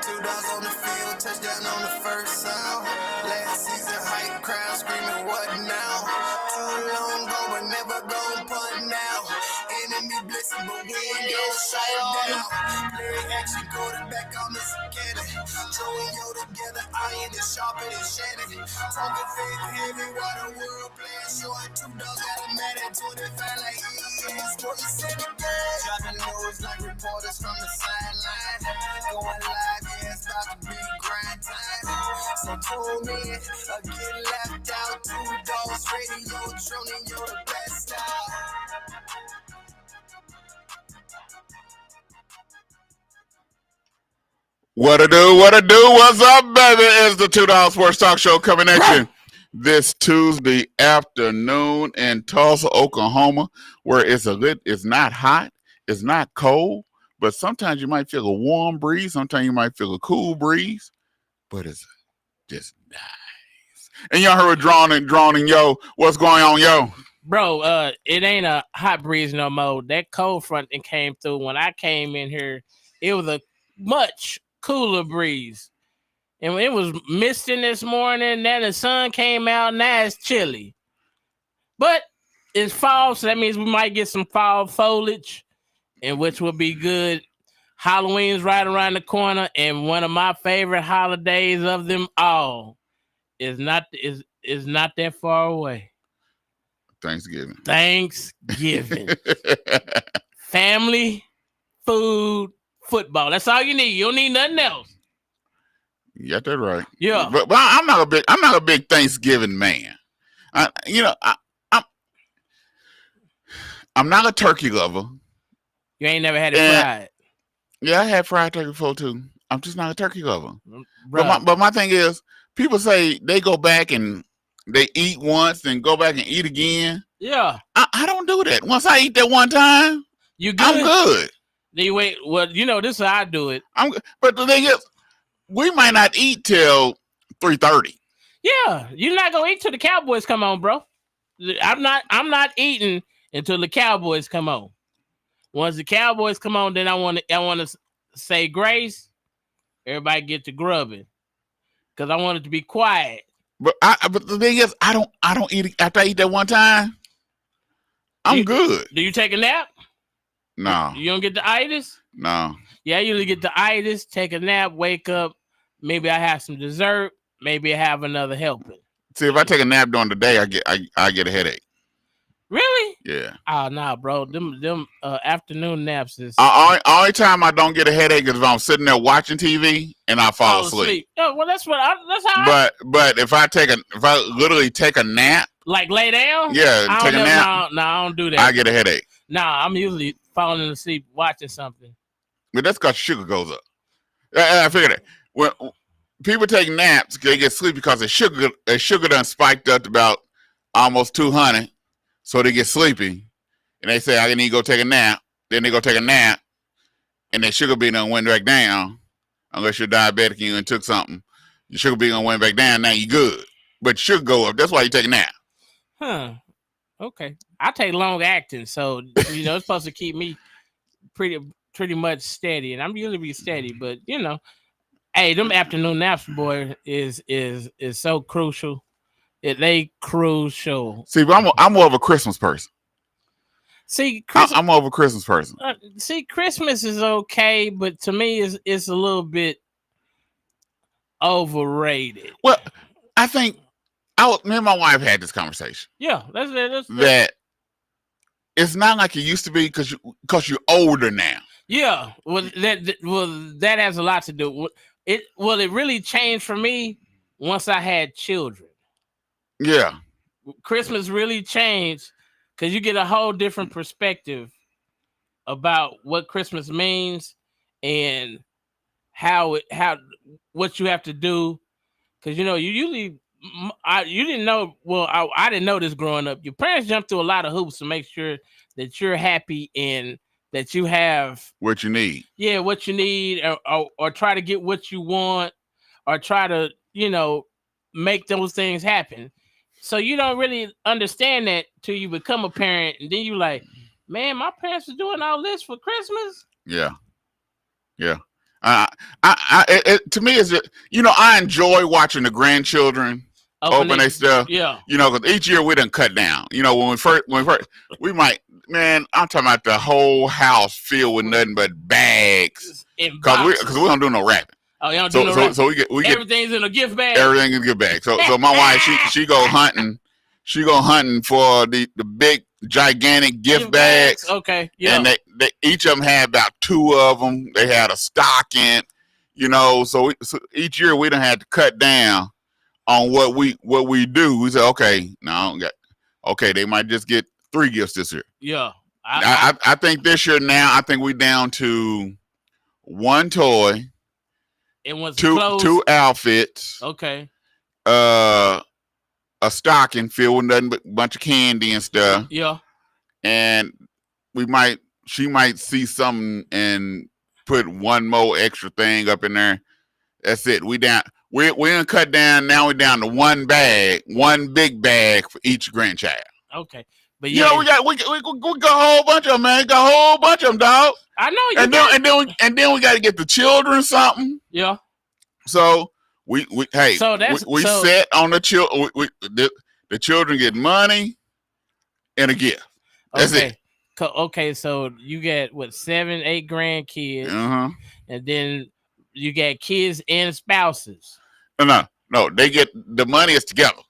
Two dogs on the field, touchdown on the first sound. Last season, hype crowd screaming, what now? Too long go, but never gon' punt now. Enemy blitzing, but we ain't gon' shut down. Play action, quarterback on the cannon. Joe and Yo together, iron is sharper than Shannon. Talking fake heavy, while the world playing short. Two dogs got a man at 25 like EA Sports Center. Dropping news like reporters from the sideline. Going live, yeah, it's about to be grind time. So tune in, or get left out. Two Dogs Radio, Troney, Yo the best out. What a do, what's up, baby? It's the Two Dogs Sports Talk Show coming at you this Tuesday afternoon in Tulsa, Oklahoma, where it's not hot, it's not cold, but sometimes you might feel a warm breeze, sometimes you might feel a cool breeze, but it's just nice. And y'all heard Drawn and Yo. What's going on, Yo? Bro, it ain't a hot breeze no more. That cold front that came through when I came in here, it was a much cooler breeze. And it was misting this morning. Then the sun came out. Now it's chilly. But it's fall, so that means we might get some fall foliage, and which will be good. Halloween's right around the corner, and one of my favorite holidays of them all is not that far away. Thanksgiving. Family, food, football. That's all you need. You don't need nothing else. You got that right. Yeah. But I'm not a big Thanksgiving man. I'm not a turkey lover. You ain't never had it fried. Yeah, I had fried turkey before too. I'm just not a turkey lover. But my thing is, people say they go back and they eat once and go back and eat again. Yeah. I don't do that. Once I eat that one time, I'm good. Then you wait. Well, this is how I do it. But the thing is, we might not eat till 3:30. Yeah, you're not gonna eat till the Cowboys come on, bro. I'm not eating until the Cowboys come on. Once the Cowboys come on, then I want to say grace. Everybody get to grubbing because I want it to be quiet. But the thing is, I don't eat after I eat that one time. I'm good. Do you take a nap? No. You don't get the itis? No. Yeah, I usually get the itis, take a nap, wake up. Maybe I have some dessert. Maybe I have another helping. See, if I take a nap during the day, I get a headache. Really? Yeah. Oh, nah, bro. Them afternoon naps is... Only time I don't get a headache is if I'm sitting there watching TV and I fall asleep. Oh, well, that's how But if I literally take a nap... Like lay down? Yeah, take a nap. No, I don't do that. I get a headache. Nah, I'm usually falling asleep watching something. But that's because sugar goes up. I figured it. When people take naps, they get sleepy because the sugar done spiked up to about almost 200, so they get sleepy. And they say, I need to go take a nap. Then they go take a nap, and their sugar being done went back down. Unless you're diabetic and you took something. Your sugar being done went back down, now you good. But sugar go up. That's why you take a nap. Huh. Okay. I take long acting, so it's supposed to keep me pretty much steady, and I'm usually steady, but hey, them afternoon naps, boy, is so crucial. They crucial. See, but I'm more of a Christmas person. See, I'm more of a Christmas person. Christmas is okay, but to me, it's a little bit overrated. Well, I think me and my wife had this conversation. Yeah, that's that. It's not like it used to be because you're older now. Yeah, well, that has a lot to do. It really changed for me once I had children. Yeah, Christmas really changed because you get a whole different perspective about what Christmas means and what you have to do. Because you usually. You didn't know. Well, I didn't know this growing up. Your parents jump through a lot of hoops to make sure that you're happy and that you have what you need. Yeah, what you need, or try to get what you want, or try to make those things happen. So you don't really understand that till you become a parent, and then you like, man, my parents are doing all this for Christmas. Yeah. To me, is it? I enjoy watching the grandchildren open their stuff. Yeah. Because each year we done cut down. When we first, we might. Man, I'm talking about the whole house filled with nothing but bags. Because we don't do no wrapping. Oh, y'all do no wrapping. So we get everything's in a gift bag. Everything in a gift bag. So my wife, she go hunting. She go hunting for the big gigantic gift bags. Okay. Yeah. And they each of them had about 2 of them. They had a stocking. So each year we done had to cut down on what we do. We said, okay, they might just get 3 gifts this year. Yeah. I think this year now, I think we down to 1 toy, and 2 outfits. Okay. A stocking filled with nothing but a bunch of candy and stuff. Yeah. And she might see something and put 1 more extra thing up in there. That's it. We gonna cut down. Now we're down to 1 bag, 1 big bag for each grandchild. Okay. But yeah, we got a whole bunch of them, man. Got a whole bunch of them, dog. I know you. And then we got to get the children something. Yeah. So we set on the children. The children get money and a gift. That's it. Okay, so you get 7, 8 grandkids, and then you get kids and spouses. No, they get the money is together.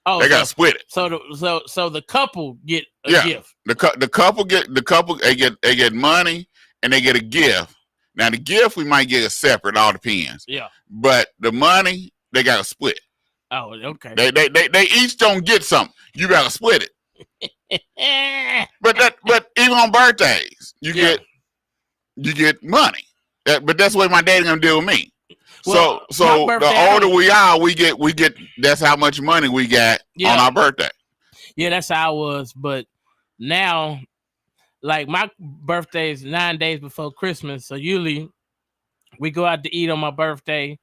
Oh, they gotta split it. So the couple get a gift. The couple they get money and they get a gift. Now the gift we might get separate. All depends. Yeah. But the money they gotta split. Oh, okay. They each don't get something. You gotta split it. but even on birthdays you get money. But that's the way my daddy gonna deal with me. Well, so the older we are, we get. That's how much money we got on our birthday. Yeah, that's how I was. But now, like my birthday is 9 days before Christmas, so usually we go out to eat on my birthday,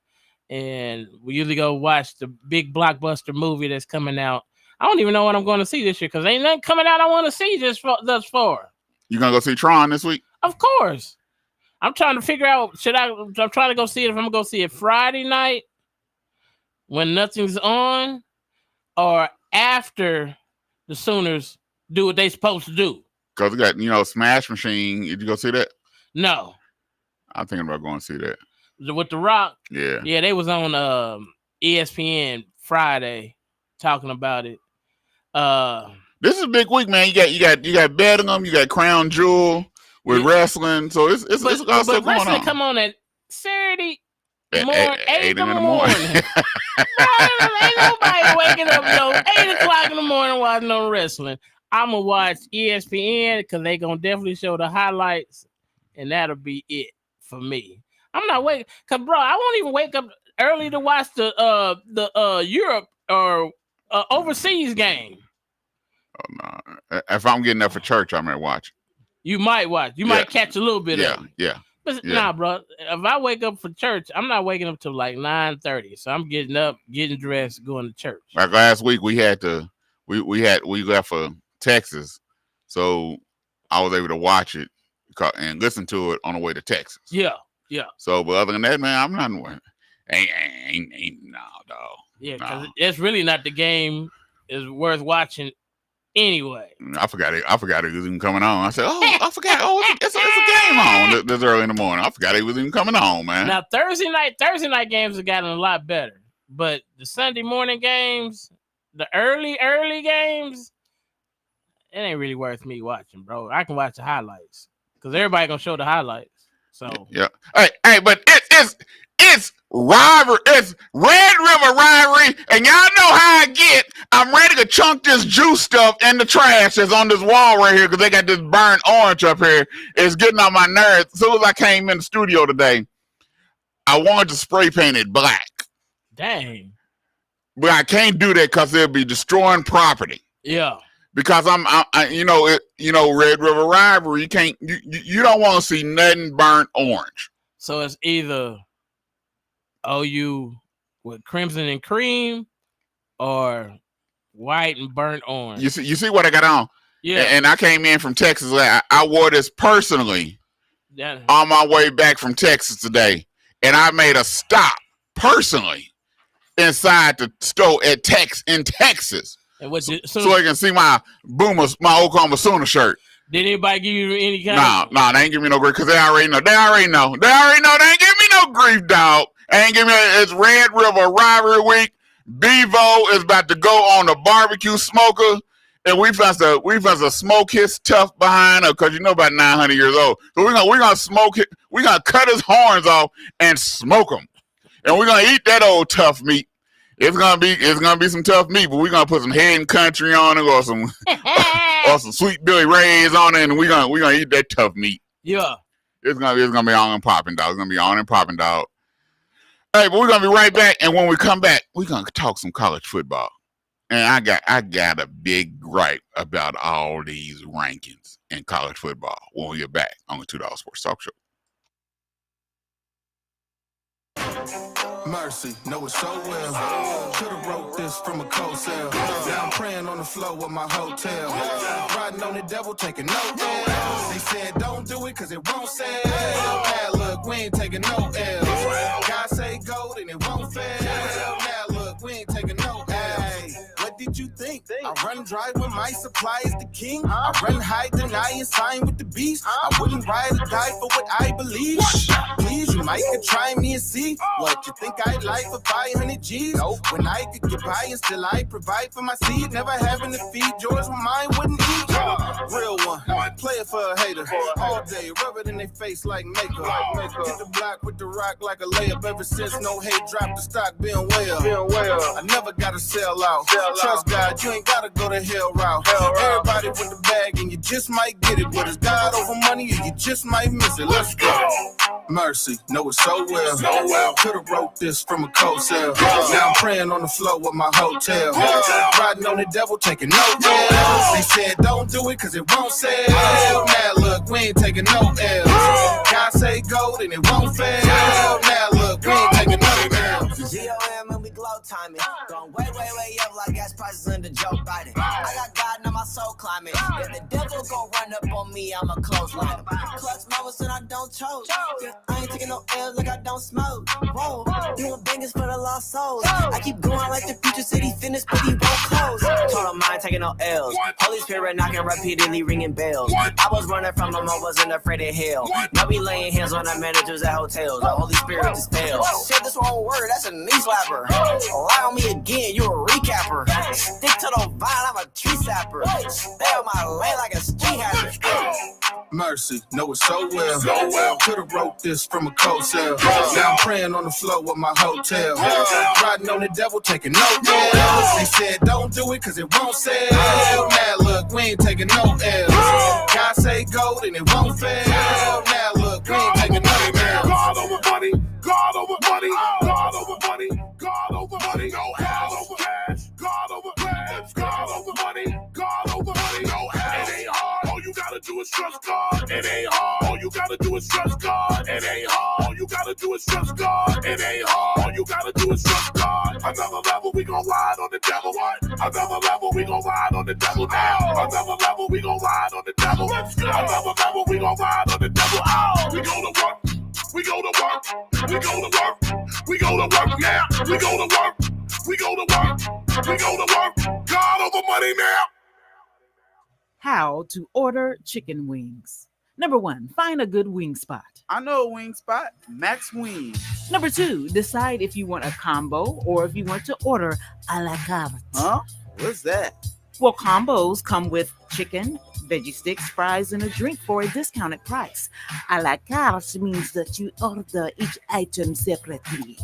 and we usually go watch the big blockbuster movie that's coming out. I don't even know what I'm going to see this year because ain't nothing coming out I want to see thus far. You gonna go see Tron this week? Of course. I'm trying to figure out, I'm trying to go see it if I'm going to go see it Friday night when nothing's on or after the Sooners do what they supposed to do. Because we got, Smash Machine. Did you go see that? No. I'm thinking about going to see that. With The Rock? Yeah. Yeah, they was on ESPN Friday talking about it. This is a big week, man. You got Bedlam, you got Crown Jewel. With wrestling, so it's all stuff going on. Come on at Saturday morning, 8 in the morning. Ain't nobody waking up 8 o'clock in the morning watching no wrestling. I'm gonna watch ESPN because they gonna definitely show the highlights, and that'll be it for me. I'm not waking, cause bro, I won't even wake up early to watch the Europe or overseas game. Oh, no. If I'm getting up for church, I'm gonna watch it. You might watch. You might catch a little bit of it. Yeah. But nah, bro. If I wake up for church, I'm not waking up till like 9:30. So I'm getting up, getting dressed, going to church. Like last week, we left for Texas, so I was able to watch it and listen to it on the way to Texas. Yeah. So, but other than that, man, I'm not. Ain't no dog. Yeah, because it's really not the game is worth watching. Anyway, I forgot it was even coming on. I said, I forgot. It's a game on this early in the morning. I forgot it was even coming on, man. Now Thursday night games have gotten a lot better, but the Sunday morning games, the early games, it ain't really worth me watching, bro. I can watch the highlights because everybody gonna show the highlights. So yeah, hey, but it's rivalry. It's Red River rivalry, and y'all know how I get. I'm ready to chunk this juice stuff in the trash that's on this wall right here because they got this burnt orange up here. It's getting on my nerves. As soon as I came in the studio today, I wanted to spray paint it black. Dang. But I can't do that because it'll be destroying property. Yeah. Because Red River rivalry. You can't. You don't want to see nothing burnt orange. So it's either OU with crimson and cream or white and burnt orange. You see what I got on? Yeah. And I came in from Texas. I wore this personally on my way back from Texas today. and I made a stop personally inside the store at in Texas, And what? So I can see my Oklahoma Sooner shirt. Did anybody give you any kind of? No, they ain't give me no grief because they already know. They already know. They ain't give me no grief, dog. They ain't give me. It's Red River Rivalry Week. Bevo is about to go on the barbecue smoker, and we supposed to smoke his tough behind her because you know about 900 years old. So we're gonna smoke it. We're gonna cut his horns off and smoke him, and we're gonna eat that old tough meat. It's gonna be some tough meat, but we're gonna put some Head Country on it or some or some Sweet Billy Ray's on it, and we're gonna eat that tough meat. Yeah, it's gonna be on and popping, dog. It's gonna be on and popping, dog. Hey, but we're gonna be right back, and when we come back, we're gonna talk some college football. And I got a big gripe about all these rankings in college football when we get back on the $2 Sports Talk Show. Mercy, know it so well. Could've wrote this from a cold cell. Now I'm praying on the floor of my hotel. Riding on the devil, taking no L's. They said don't do it cause it won't sell. Now look, we ain't taking no L's. God say gold and it won't fail. Now look, we ain't taking no L's. What did you think? I run dry when my supply is the king. I run high, deny and sign with the beast. I wouldn't ride or die for what I believe. Please, you might could try me and see what you think I'd like for 500 G's. When I could get by and still I provide for my seed. Never having to feed yours when mine wouldn't eat. Real one, play it for a hater. All day, rub it in their face like makeup. Hit the block with the rock like a layup. Ever since no hate dropped, the stock been well. I never gotta sell out. Trust God, you ain't gotta go the hell route. Everybody with the bag and you just might get it. But it's God over money and you just might miss it. Let's go. Mercy, know it so well. Could've wrote this from a cold cell. Now I'm praying on the floor of my hotel. Riding on the devil, taking no L's. They said don't do it cause it won't sell. Now look, we ain't taking no L's. God say gold and it won't fail. Now look, we ain't taking no L's. GOM and we glow timing. Going way up like gas prices under Joe Biden. I got God in my soul climbing. If the devil gon' run up on me, I'ma clothesline him. Clutch moments and I don't choke. I ain't taking no L's like I don't smoke. Whoa, doing bangers for the lost souls. I keep going like the future city fitness, but he won't close. Total mind taking no L's. Holy Spirit knocking repeatedly, ringing bells. I was running from him, I wasn't afraid of hell. Now we laying hands on the managers at hotels. The Holy Spirit just fails. Shit, this wrong word, that's a knee slapper. Allow me again, you a recapper. Stick to the vine, I'm a tree sapper. Stay on my lane like a street hazard. Mercy, know it so well. Could've wrote this from a cold cell. Now I'm praying on the floor of my hotel. Riding on the devil, taking no L's. They said don't do it cause it won't sell. Now look, we ain't taking no L's. God say gold and it won't fail. Now look, we ain't taking no L's. God over money, God over money, God over money, God over money, no God over cash, God over cash, God over money, God over money, no it ain't hard. All you gotta do is trust God. It ain't hard. All you gotta do is trust God. It ain't hard. All you gotta do is trust God. It ain't hard. All you gotta do is trust God. Another level, we gon' ride on the devil. What? Another level, we gon' ride on the devil now. Another level, we gon' ride on the devil. Let's go. Another level, we gon' ride on the devil. Oh, we go to work. We go to work. We go to work. We go to work now. We go to work. We go to work. We go to work. God over money now. How to order chicken wings. Number 1, find a good wing spot. I know a wing spot, Max Wings. Number 2, decide if you want a combo or if you want to order a la carte. Huh? What's that? Well, combos come with chicken, veggie sticks, fries, and a drink for a discounted price. A la carte means that you order each item separately.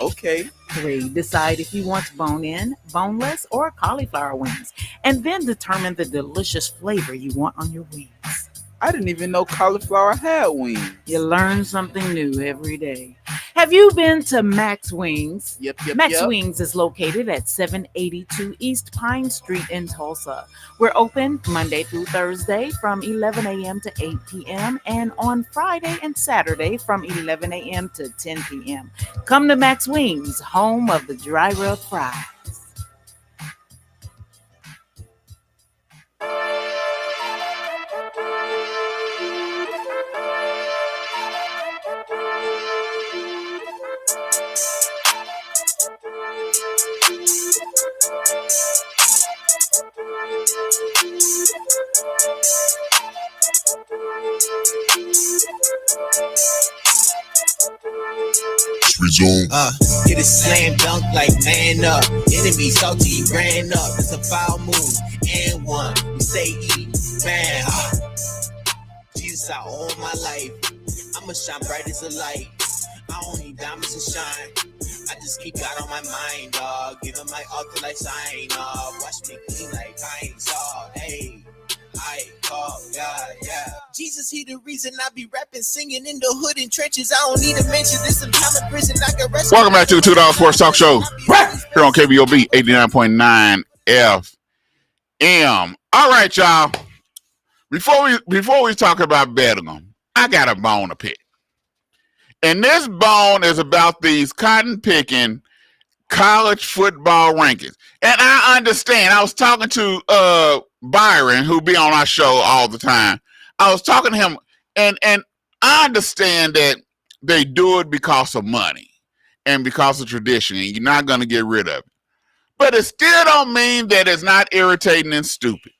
Okay. 3, decide if you want bone-in, boneless, or cauliflower wings, and then determine the delicious flavor you want on your wings. I didn't even know cauliflower had wings. You learn something new every day. Have you been to Max Wings? Yep. Max Wings is located at 782 East Pine Street in Tulsa. We're open Monday through Thursday from 11 a.m. to 8 p.m. and on Friday and Saturday from 11 a.m. to 10 p.m. Come to Max Wings, home of the dry rub fries. resume. Hit a slam dunk like man up. Enemy salty, ran up. It's a foul move. And one. We say eat, man. Jesus out all my life. I'ma shine bright as a light. I don't need diamonds to shine. I just keep God on my mind, dog. Give him my altar like sign, dog. Watch me clean like pine saw. Hey, I call God, yeah. Jesus, he the reason I be rapping, singing in the hood and trenches. I don't need to mention this. Some time in prison, I can rest. Welcome back to the $2 Sports Talk Show here on KBOB 89.9 FM. All right, y'all. Before we talk about betting, I got a bone to pick. And this bone is about these cotton picking college football rankings. And I understand. I was talking to Byron, who be on our show all the time. I was talking to him, and I understand that they do it because of money and because of tradition, and you're not going to get rid of it. But it still don't mean that it's not irritating and stupid.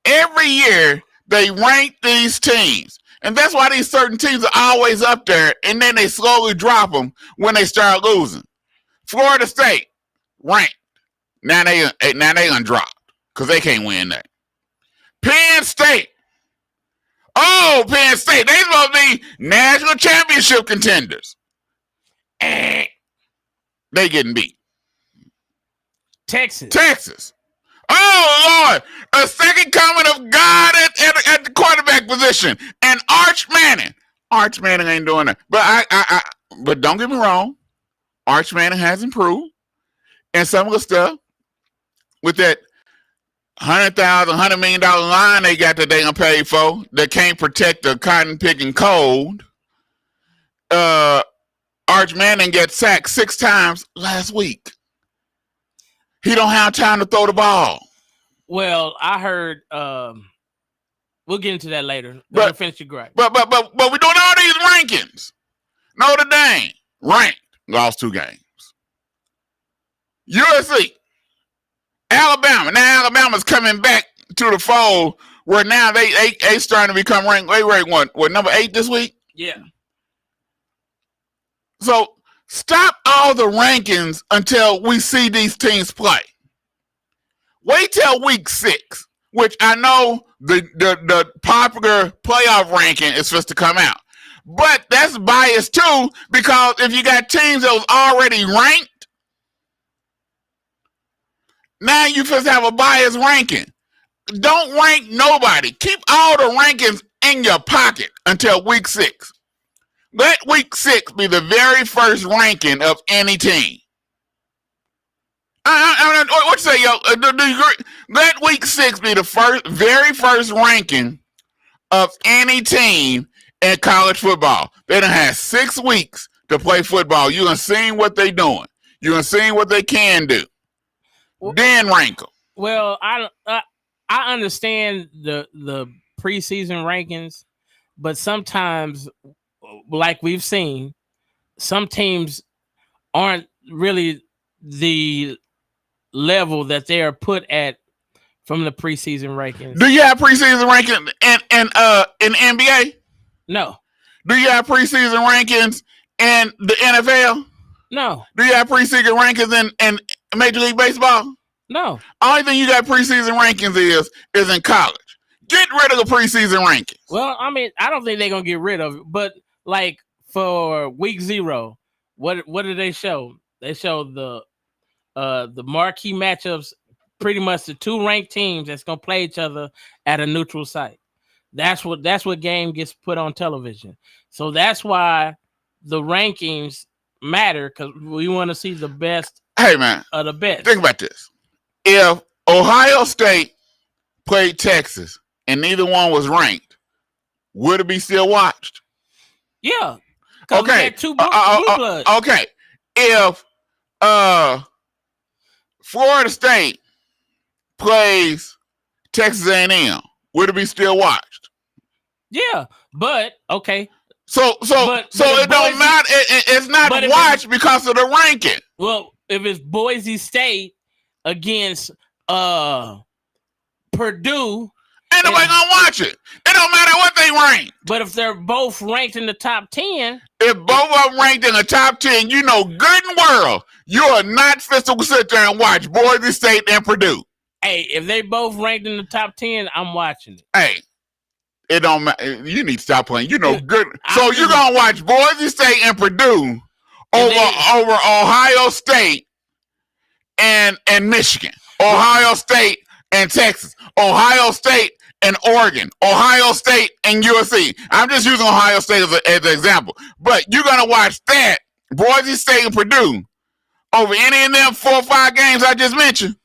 Every year, they rank these teams. And that's why these certain teams are always up there, and then they slowly drop them when they start losing. Florida State, ranked. Now they undropped because they can't win that. Penn State. Oh, Penn State. They supposed to be national championship contenders. They getting beat. Texas. Oh, Lord. A second coming of God at the quarterback position. And Arch Manning. Arch Manning ain't doing that. But don't get me wrong. Arch Manning has improved. And some of the stuff with that $100 million line they got that they gonna pay for that can't protect the cotton picking cold. Arch Manning got sacked 6 times last week. He don't have time to throw the ball. Well, I heard. We'll get into that later. But finish your gripe. But we're doing all these rankings. Notre Dame ranked, lost 2 games. USC, Alabama. Now Alabama's coming back to the fold where now they starting to become ranked. They ranked what number 8 this week? Yeah. So stop all the rankings until we see these teams play. Wait till week 6, which I know the popular playoff ranking is supposed to come out. But that's biased too, because if you got teams that was already ranked, now you supposed to have a biased ranking. Don't rank nobody. Keep all the rankings in your pocket until week 6. Let week 6 be the very first ranking of any team. What you say, yo? Do you agree? Let week 6 be the very first ranking of any team in college football. They done had 6 weeks to play football. You done seen what they doing. You done seen what they can do. Then rank them. Well, I understand the preseason rankings, but sometimes, like we've seen, some teams aren't really the level that they are put at from the preseason rankings. Do you have preseason rankings in NBA? No. Do you have preseason rankings in the NFL? No. Do you have preseason rankings in Major League Baseball? No. Only thing you got preseason rankings is in college. Get rid of the preseason rankings. Well, I mean, I don't think they're gonna get rid of it, but like for week 0, what did they show? They showed the marquee matchups, pretty much the 2 ranked teams that's gonna play each other at a neutral site. That's what game gets put on television. So that's why the rankings matter, because we want to see the best. Hey man, of the best. Think about this. If Ohio State played Texas and neither one was ranked, would it be still watched? Yeah. Okay. 2 blue bloods. Okay. If Florida State plays Texas A&M, would it be still watched? Yeah, but okay. So it don't matter. It's not watched because of the ranking. Well, if it's Boise State against Purdue, Ain't nobody gonna watch it. It don't matter what they rank. But if they're both ranked in the top 10, if both of them ranked in the top 10, you know good and well you are not fit to sit there and watch Boise State and Purdue. hey, if they both ranked in the top 10, I'm watching it. Hey, it don't matter. You need to stop playing. You know good. So you're gonna watch Boise State and Purdue over Ohio State and Michigan, Ohio State and Texas, Ohio State and Oregon, Ohio State and USC. I'm just using Ohio State as an example. But you're going to watch that, Boise State and Purdue, over any of them 4 or 5 games I just mentioned.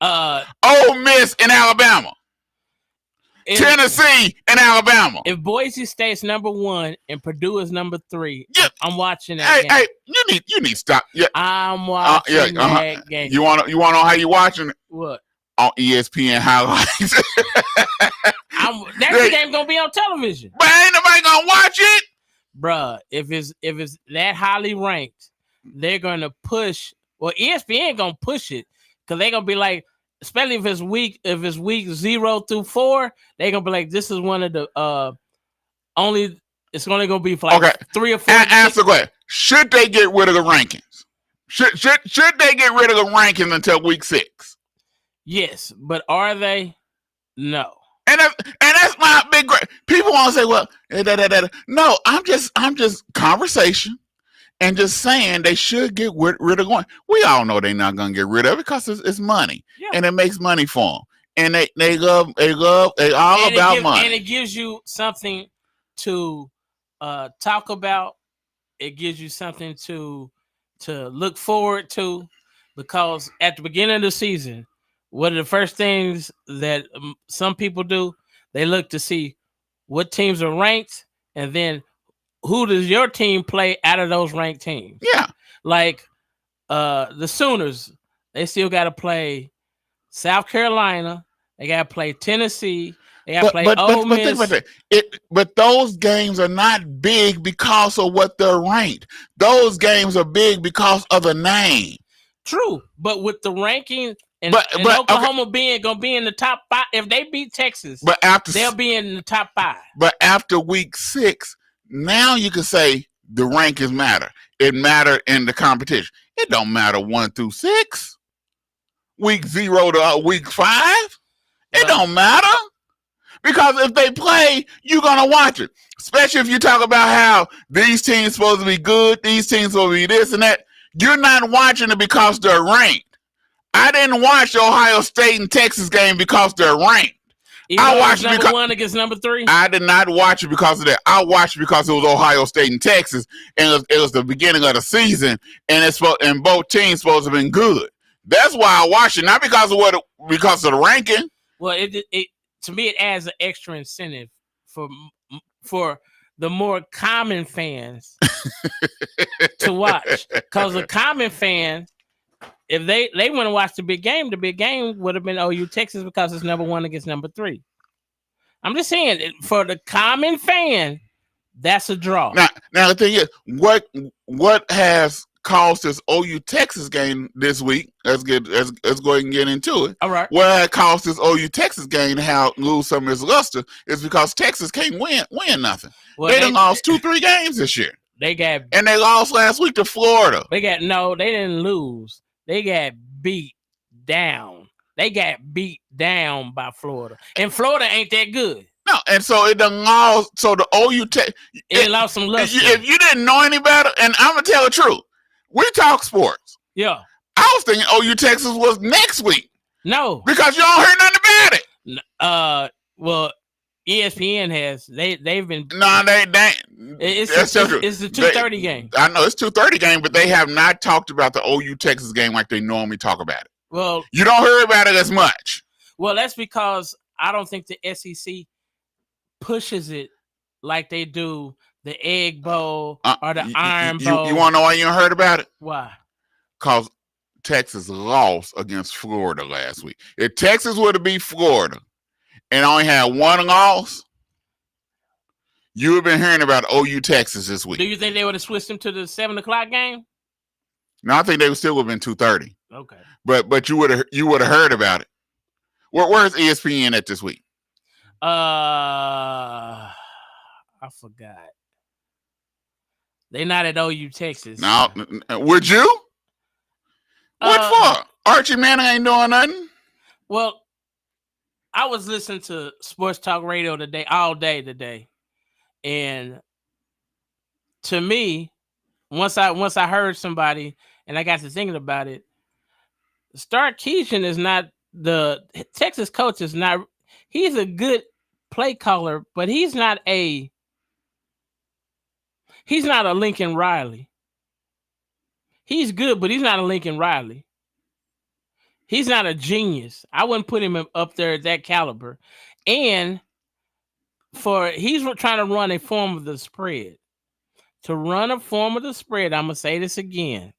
Ole Miss and Alabama. Tennessee and Alabama. If Boise State's number 1 and Purdue is number 3, yeah. I'm watching that game. Hey, you need to stop. Yeah. I'm watching that game. You want to know how you watching it? What? On ESPN highlights. That game gonna be on television. But ain't nobody gonna watch it. Bruh, if it's that highly ranked, they're gonna push. Well, ESPN gonna push it because they're gonna be like, especially if it's week 0 through 4, they're gonna be like, this is one of the only. It's only gonna be for like 3 or 4. Answer the question: should they get rid of the rankings? Should they get rid of the rankings until week 6? Yes, but are they? No. And that's my big. People want to say, well, no. I'm just conversation, and just saying they should get rid of going. We all know they're not gonna get rid of it because it's money, and it makes money for them, and they all about money, and it gives you something to talk about. It gives you something to look forward to, because at the beginning of the season, one of the first things that some people do, they look to see what teams are ranked, and then who does your team play out of those ranked teams. Yeah. Like the Sooners, they still got to play South Carolina. They got to play Tennessee. They got to play Ole Miss. But those games are not big because of what they're ranked. Those games are big because of the name. True, but with the ranking... And Oklahoma gonna be in the top 5. If they beat Texas, they'll be in the top 5. But after week 6, now you can say the rankings matter. It mattered in the competition. It don't matter 1 through 6. Week 0 to week 5. It don't matter. Because if they play, you're gonna watch it. Especially if you talk about how these teams supposed to be good, these teams supposed to be this and that. You're not watching it because they're ranked. I didn't watch the Ohio State and Texas game because they're ranked. I watched it because 1 against number 3. I did not watch it because of that. I watched it because it was Ohio State and Texas, and it was the beginning of the season, and both teams supposed to have been good. That's why I watched it, not because of because of the ranking. Well, it to me it adds an extra incentive for the more common fans to watch, because the common fan, if they want to watch the big game would have been OU Texas because it's number 1 against number 3. I'm just saying, for the common fan, that's a draw. Now the thing is, what has caused this OU Texas game this week? Let's go ahead and get into it. All right. What caused this OU Texas game to lose some of its luster is because Texas can't win nothing. Well, they done lost 2-3 games this year. And they lost last week to Florida. They didn't lose. They got beat down. They got beat down by Florida. And Florida ain't that good. No, and so it done lost. So the OU it lost some luster. If you didn't know any better, and I'm going to tell the truth, we talk sports. Yeah. I was thinking OU Texas was next week. No. Because you don't hear nothing about it. Well, ESPN has. They've been. No, they. It's the 2:30 game. I know it's 2:30 game, but they have not talked about the OU Texas game like they normally talk about it. Well, you don't hear about it as much. Well, that's because I don't think the SEC pushes it like they do the Egg Bowl or the Iron Bowl. You want to know why you haven't heard about it? Why? Because Texas lost against Florida last week. If Texas would have beat Florida and only had 1 loss, you have been hearing about OU Texas this week. Do you think they would have switched them to the 7:00 game? No, I think they would still have been 2:30. Okay. But you would have heard about it. Where's ESPN at this week? I forgot. They not at OU, Texas. No, would you? What for? Archie Manning ain't doing nothing. Well, I was listening to sports talk radio all day today, and to me, once I heard somebody and I got to thinking about it, Sarkisian is not the Texas coach. Is not. He's a good play caller, but he's not a Lincoln Riley. He's good, but he's not a Lincoln Riley. He's not a genius. I wouldn't put him up there at that caliber. And he's trying to run a form of the spread. To run a form of the spread, I'm going to say this again.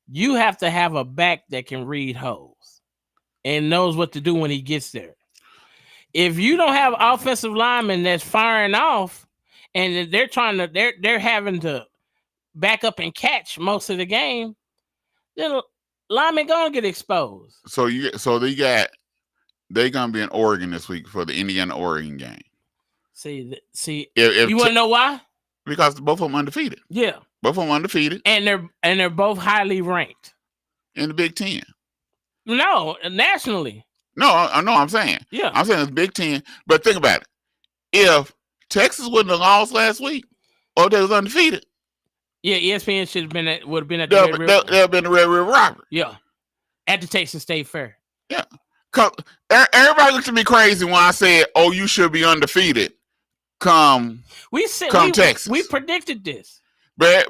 You have to have a back that can read holes and knows what to do when he gets there. If you don't have offensive linemen that's firing off and they're having to back up and catch most of the game, then linemen gonna get exposed. So they're gonna be in Oregon this week for the Indiana-Oregon game. See, if you want to know why? Because both of them undefeated. Yeah, both of them undefeated, and they're both highly ranked in the Big Ten. No, nationally. No, I know. I'm saying. Yeah, I'm saying it's Big Ten. But think about it. If Texas wouldn't have lost last week, or they was undefeated. Yeah, ESPN would have been at the Red River. They'll been the Red River Robbery. Yeah, at the Texas State Fair. Yeah, cause everybody looked at me crazy when I said, "Oh, you should be undefeated." Come Texas. We predicted this, but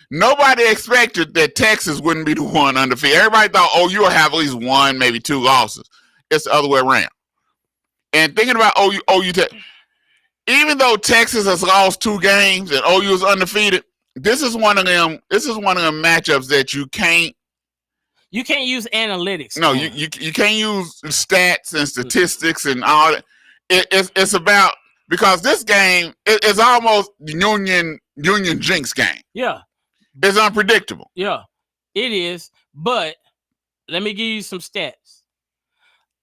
nobody expected that Texas wouldn't be the one undefeated. Everybody thought, "Oh, you'll have at least one, maybe two losses." It's the other way around. And thinking about OU, even though Texas has lost 2 games and OU is undefeated. This is one of them matchups that you can't use analytics. No, you can't use stats and statistics and all that. It's about, because this game is almost Union Jinx game. Yeah, it's unpredictable. Yeah, it is. But let me give you some stats.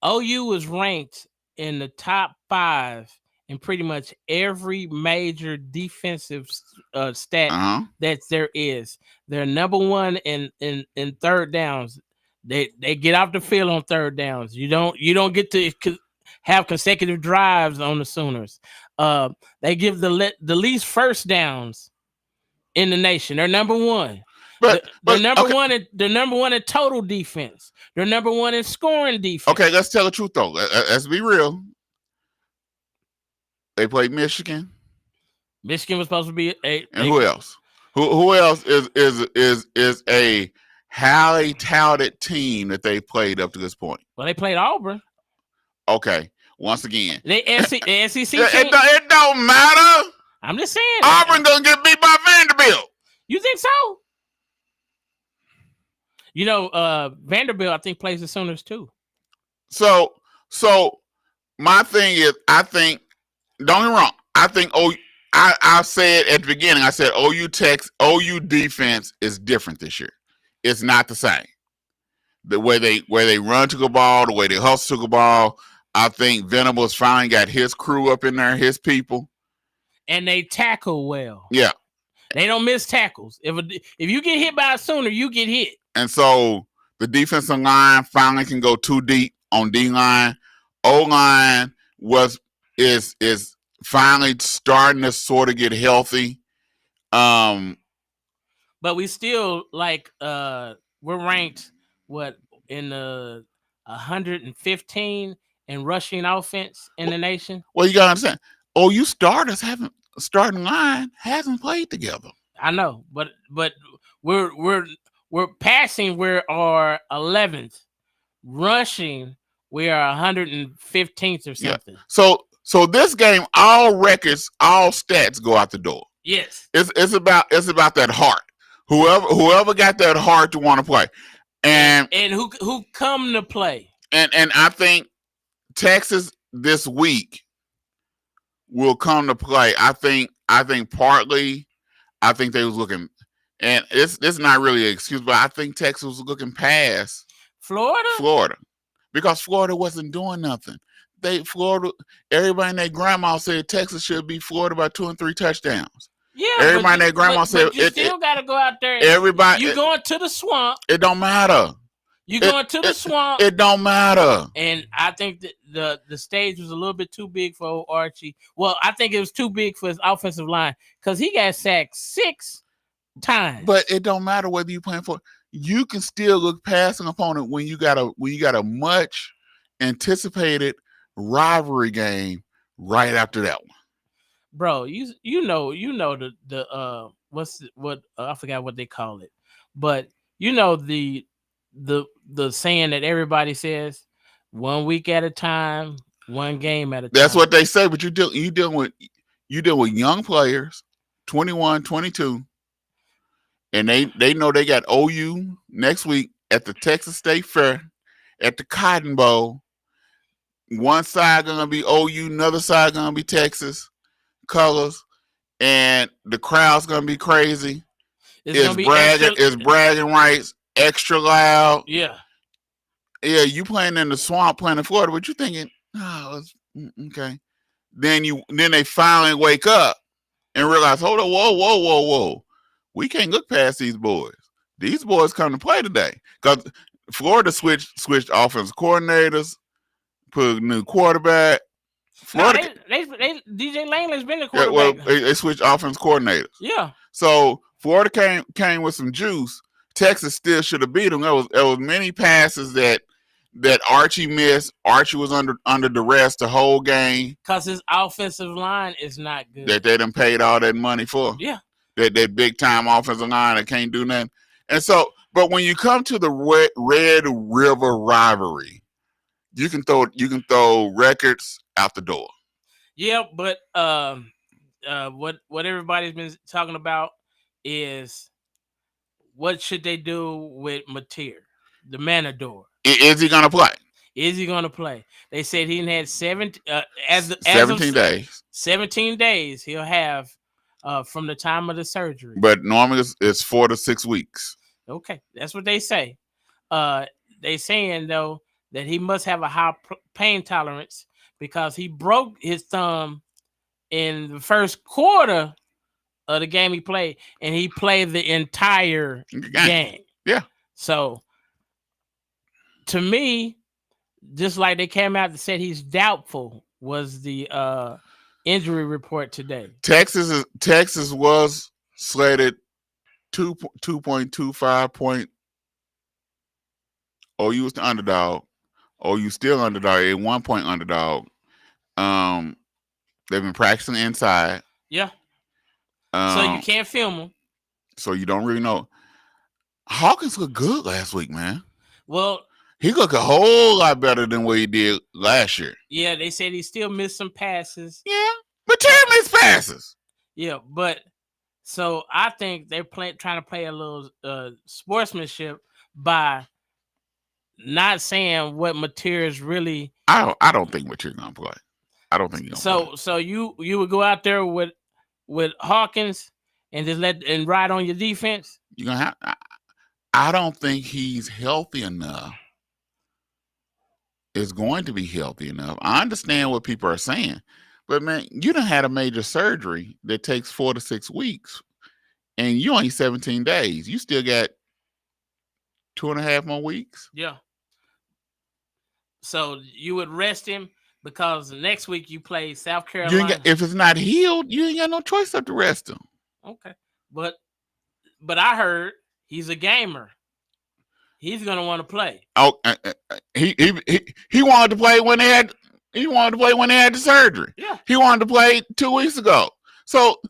OU was ranked in the top 5 in pretty much every major defensive stat that there is. They're number 1 in third downs. They get off the field on third downs. You don't get to have consecutive drives on the Sooners. They give the least first downs in the nation. They're number 1. They're number one in total defense. They're number 1 in scoring defense. Okay, let's tell the truth though. Let's be real. They played Michigan. Michigan was supposed to be who else? Who else is a highly touted team that they played up to this point? Well, they played Auburn. Okay, once again, the SEC team. It don't matter. I'm just saying. Auburn gonna get beat by Vanderbilt. You think so? You know, Vanderbilt, I think, plays the Sooners too. So my thing is, I think, don't get me wrong, I think I said at the beginning, I said OU defense is different this year. It's not the same. The way they run to the ball, the way they hustle to the ball. I think Venables finally got his crew up in there, his people. And they tackle well. Yeah. They don't miss tackles. If you get hit by a Sooner, you get hit. And so the defensive line finally can go too deep on D-line. O-line is finally starting to sort of get healthy. But we still we're ranked in the 115 in rushing offense in the nation. Well, you gotta understand. OU starting line hasn't played together. I know, but we're passing. We are 11th. Rushing, we are 115th or something. Yeah. So this game, all records, all stats go out the door. Yes. It's about that heart. Whoever got that heart to want to play, and who come to play. And I think Texas this week will come to play. I think partly, I think they was looking, and it's not really an excuse, but I think Texas was looking past Florida, because Florida wasn't doing nothing. Florida. Everybody and their grandma said Texas should beat Florida by 2 and 3 touchdowns. Yeah, everybody and their grandma said but you still got to go out there. Everybody, you going to the swamp. It don't matter. You going to the swamp. It don't matter. And I think that the stage was a little bit too big for Archie. Well, I think it was too big for his offensive line because he got sacked 6 times. But it don't matter whether you playing for. You can still look past an opponent when you got a much anticipated rivalry game right after that one. Bro, you know the I forgot what they call it, but you know the saying that everybody says, 1 week at a time, 1 game at a time. That's what they say, but you dealing with young players, 21, 22, and they know they got OU next week at the Texas State Fair at the Cotton Bowl. One side gonna be OU, another side gonna be Texas colors, and the crowd's gonna be crazy. It's bragging rights, extra loud. Yeah. You playing in the swamp, playing in Florida, but you thinking, okay. Then they finally wake up and realize, hold on, whoa. We can't look past these boys. These boys come to play today. Because Florida switched offensive coordinators, put a new quarterback. Florida, DJ Langley's been the quarterback. Yeah, well, they switched offense coordinators. Yeah. So Florida came with some juice. Texas still should have beat them. There was many passes that Archie missed. Archie was under duress the whole game because his offensive line is not good. That they done paid all that money for. Yeah. That big time offensive line that can't do nothing. And so, but when you come to the Red River rivalry, you can throw records out the door. Yeah, but what everybody's been talking about is what should they do with Mateer, the Matador? Is he gonna play? Is he gonna play? They said he had 17 days. 17 days he'll have from the time of the surgery. But normally it's 4 to 6 weeks. Okay, that's what they say. They saying though that he must have a high pain tolerance because he broke his thumb in the first quarter of the game he played, and he played the entire game. Yeah. So, to me, just like they came out and said he's doubtful, was the injury report today. Texas was slated 2.25 point. OU was the underdog. OU still underdog. A 1 point underdog. They've been practicing inside. Yeah. So you can't film them. So you don't really know. Hawkins looked good last week, man. Well, he looked a whole lot better than what he did last year. Yeah, they said he still missed some passes. Yeah, but Terry missed passes. Yeah, but so I think they're trying to play a little sportsmanship by not saying what Mateer's really. I don't think Mateer's gonna play. I don't think he's gonna play. So you would go out there with Hawkins and just ride on your defense? You're gonna have. I don't think he's healthy enough. Is going to be healthy enough. I understand what people are saying, but man, you done had a major surgery that takes 4 to 6 weeks, and you only 17 days. You still got 2.5 more weeks. Yeah. So you would rest him because next week you play South Carolina. If it's not healed, you ain't got no choice but to rest him. Okay, but I heard he's a gamer. He's gonna want to play. Oh, he wanted to play when they had the surgery. Yeah, he wanted to play 2 weeks ago. So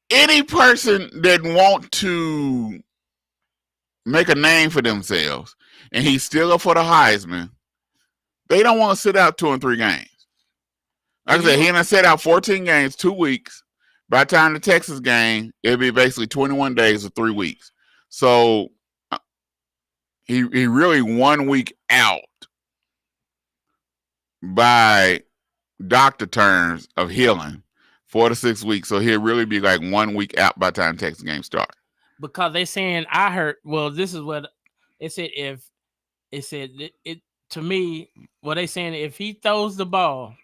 any person that want to make a name for themselves, and he's still up for the Heisman, they don't want to sit out 2 and 3 games. Like I said, he done sit out 14 games, 2 weeks. By the time the Texas game, it'll be basically 21 days or 3 weeks. So he really 1 week out by doctor terms of healing, 4 to 6 weeks. So he'll really be like 1 week out by the time the Texas game starts. Because they saying, I heard, well, this is what it said. to me, what they saying, if he throws the ball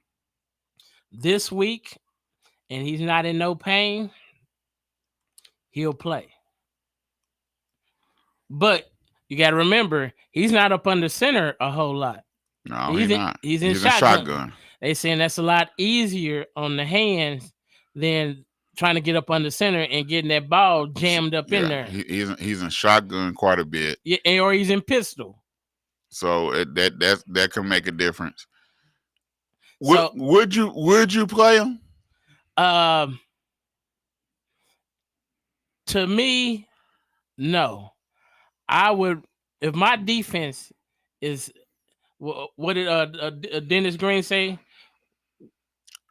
this week and he's not in no pain, he'll play. But you got to remember, he's not up under center a whole lot. No, he's not. He's in shotgun. They saying that's a lot easier on the hands than trying to get up under center and getting that ball jammed up in there. He's in shotgun quite a bit. Yeah, or he's in pistol. So that can make a difference. Would you play him? To me, no. I would, if my defense is what did Dennis Green say?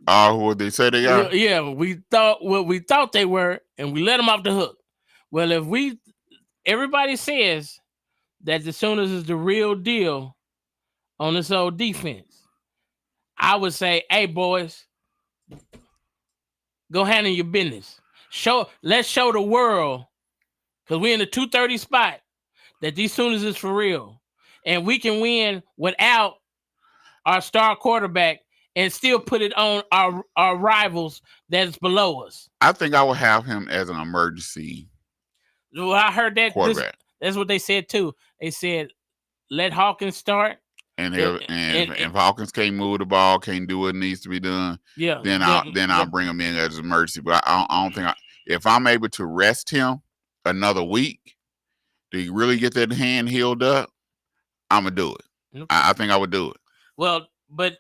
Who would they say they are? Yeah, we thought what we thought they were, and we let them off the hook. Well, if everybody says that the Sooners is the real deal on this old defense, I would say, hey boys, go handle your business. Let's show the world, because we're in the 230 spot, that these Sooners is for real. And we can win without our star quarterback and still put it on our rivals that's below us. I think I would have him as an emergency. Well, I heard that quarterback. That's what they said too. They said let Hawkins start. And if Hawkins can't move the ball, can't do what needs to be done, then I'll bring him in as an emergency. But I don't think if I'm able to rest him another week, do you really get that hand healed up? I'm gonna do it. Okay. I think I would do it. Well, but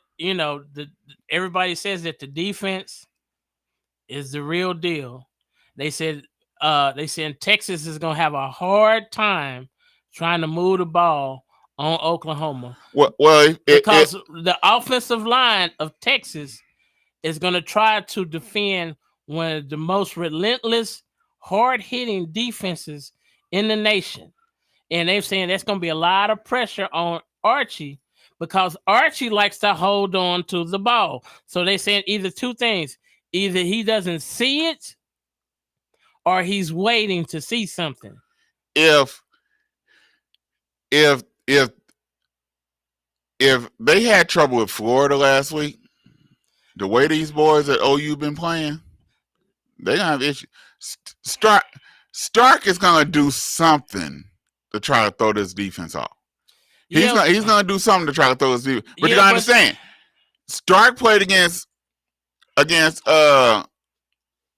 everybody says that the defense is the real deal. They said Texas is gonna have a hard time trying to move the ball on Oklahoma. Because the offensive line of Texas is gonna try to defend one of the most relentless, hard-hitting defenses in the nation. And they're saying that's going to be a lot of pressure on Archie because Archie likes to hold on to the ball. So they're saying either two things. Either he doesn't see it or he's waiting to see something. If they had trouble with Florida last week, the way these boys at OU been playing, they're going to have issues. Stark is going to do something to try to throw this defense off. He's going to do something to try to throw this defense. But you got to understand, Stark played against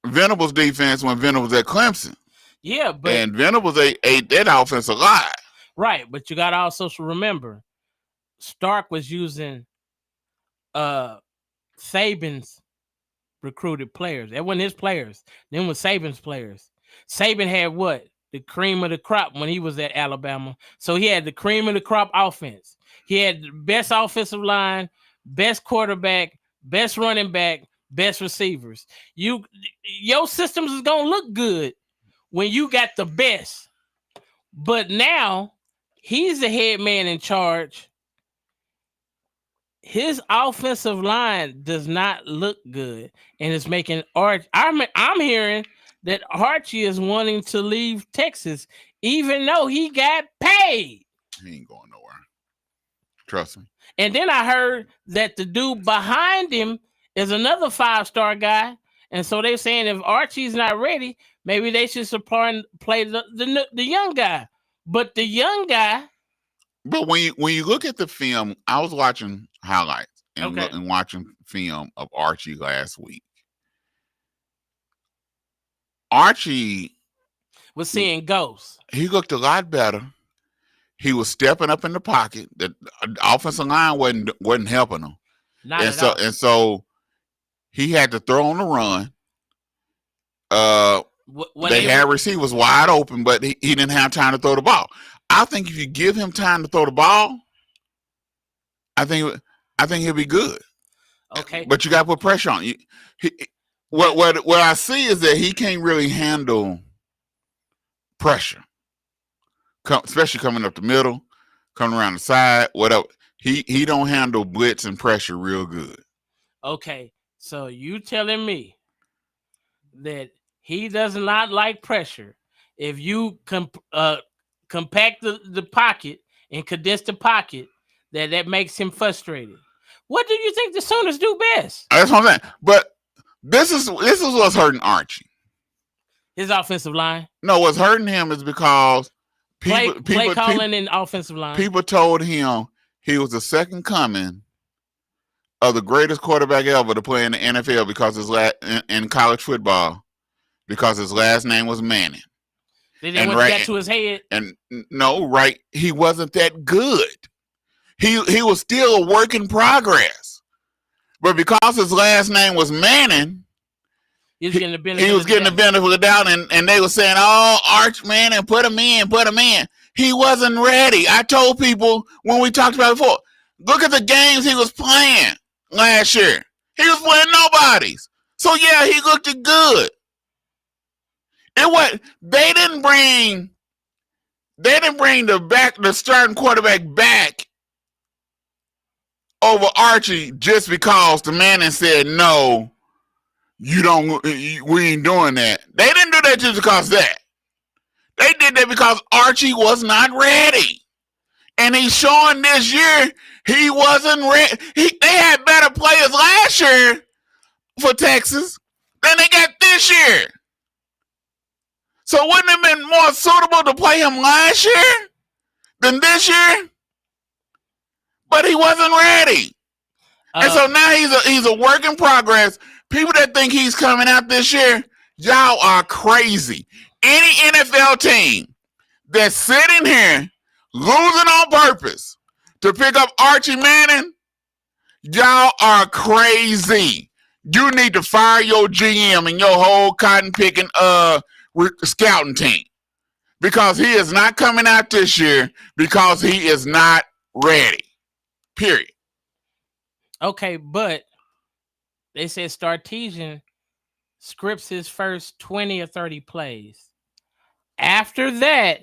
Venables' defense when Venables was at Clemson. Yeah, and Venables ate that offense alive. Right, but you got to also remember, Stark was using Saban's recruited players. That wasn't his players. Them was Saban's players. Saban had what? The cream of the crop when he was at Alabama. So he had the cream of the crop offense. He had the best offensive line, best quarterback, best running back, best receivers. Your systems is going to look good when you got the best. But now he's the head man in charge. His offensive line does not look good, and it's making Archie. I'm hearing that Archie is wanting to leave Texas, even though he got paid. He ain't going nowhere. Trust me. And then I heard that the dude behind him is another 5-star guy, and so they're saying if Archie's not ready, maybe they should play the young guy. But the young guy. But when you look at the film, I was watching highlights and watching film of Archie last week. Archie was seeing ghosts. He looked a lot better. He was stepping up in the pocket. The offensive line wasn't helping him. And so he had to throw on the run. They had receivers wide open, but he didn't have time to throw the ball. I think if you give him time to throw the ball, I think he'll be good. Okay, but you got to put pressure on you. What I see is that he can't really handle pressure, especially coming up the middle, coming around the side, whatever. He don't handle blitz and pressure real good. Okay, so you telling me that he does not like pressure. If you compact the pocket and condense the pocket, that makes him frustrated. What do you think the Sooners do best? That's what I'm saying. But this is what's hurting Archie. His offensive line. No, what's hurting him is because Play calling in offensive line. People told him he was the second coming of the greatest quarterback ever to play in the NFL because in college football, because his last name was Manning. They didn't want that to his head. And no, right, he wasn't that good. He was still a work in progress. But because his last name was Manning, he was getting the benefit of the doubt, and they were saying, "Oh, Arch Manning, put him in." He wasn't ready. I told people when we talked about it before, look at the games he was playing last year. He was playing nobodies. So yeah, he looked good. They didn't bring the starting quarterback back over Archie just because the Manning said no. We ain't doing that. They didn't do that just because of that. They did that because Archie was not ready. And he's showing this year he wasn't ready. They had better players last year for Texas than they got this year. So wouldn't it have been more suitable to play him last year than this year? But he wasn't ready. And so now he's a work in progress. People that think he's coming out this year, y'all are crazy. Any NFL team that's sitting here losing on purpose to pick up Archie Manning, y'all are crazy. You need to fire your GM and your whole cotton picking scouting team, because he is not coming out this year because he is not ready. Period. Okay, but they said Sarkisian scripts his first 20 or 30 plays. After that,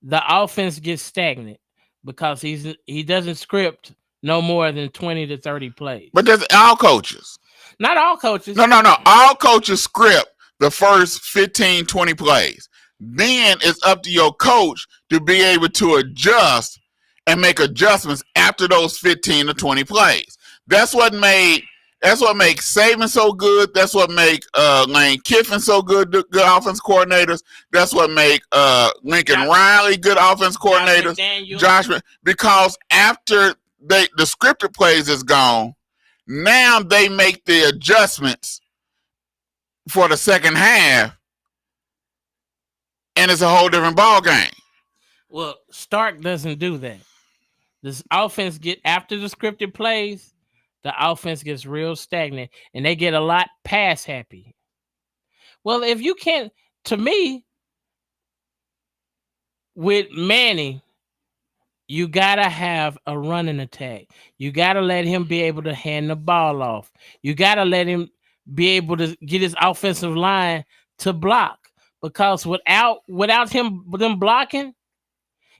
the offense gets stagnant because he doesn't script no more than 20 to 30 plays. But that's all coaches. Not all coaches. No. All coaches script the first 15, 20 plays. Then it's up to your coach to be able to adjust and make adjustments after those 15 to 20 plays. That's what makes Saban so good. That's what make Lane Kiffin so good offense coordinators. That's what make Lincoln Riley good offense coordinators. Because after the scripted plays is gone, now they make the adjustments for the second half, and it's a whole different ball game. Well, Stark doesn't do that. This offense after the scripted plays, the offense gets real stagnant, and they get a lot pass happy. Well, if you can't, to me, with Manning, you gotta have a running attack. You gotta let him be able to hand the ball off. You gotta let him be able to get his offensive line to block, because without them blocking,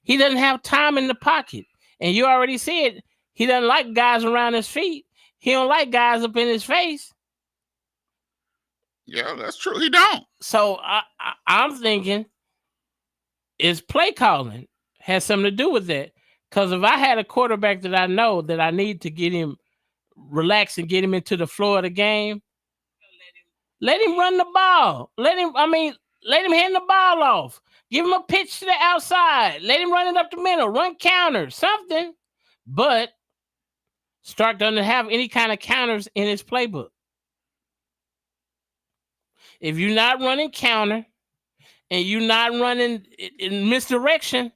he doesn't have time in the pocket. And you already said he doesn't like guys around his feet. He don't like guys up in his face. Yeah, that's true. He don't. So I'm thinking is play calling has something to do with that. Because if I had a quarterback that I know that I need to get him relaxed and get him into the flow of the game, let him run the ball. Let him hand the ball off. Give him a pitch to the outside. Let him run it up the middle. Run counter, something. But Stark doesn't have any kind of counters in his playbook. If you're not running counter and you're not running in misdirection,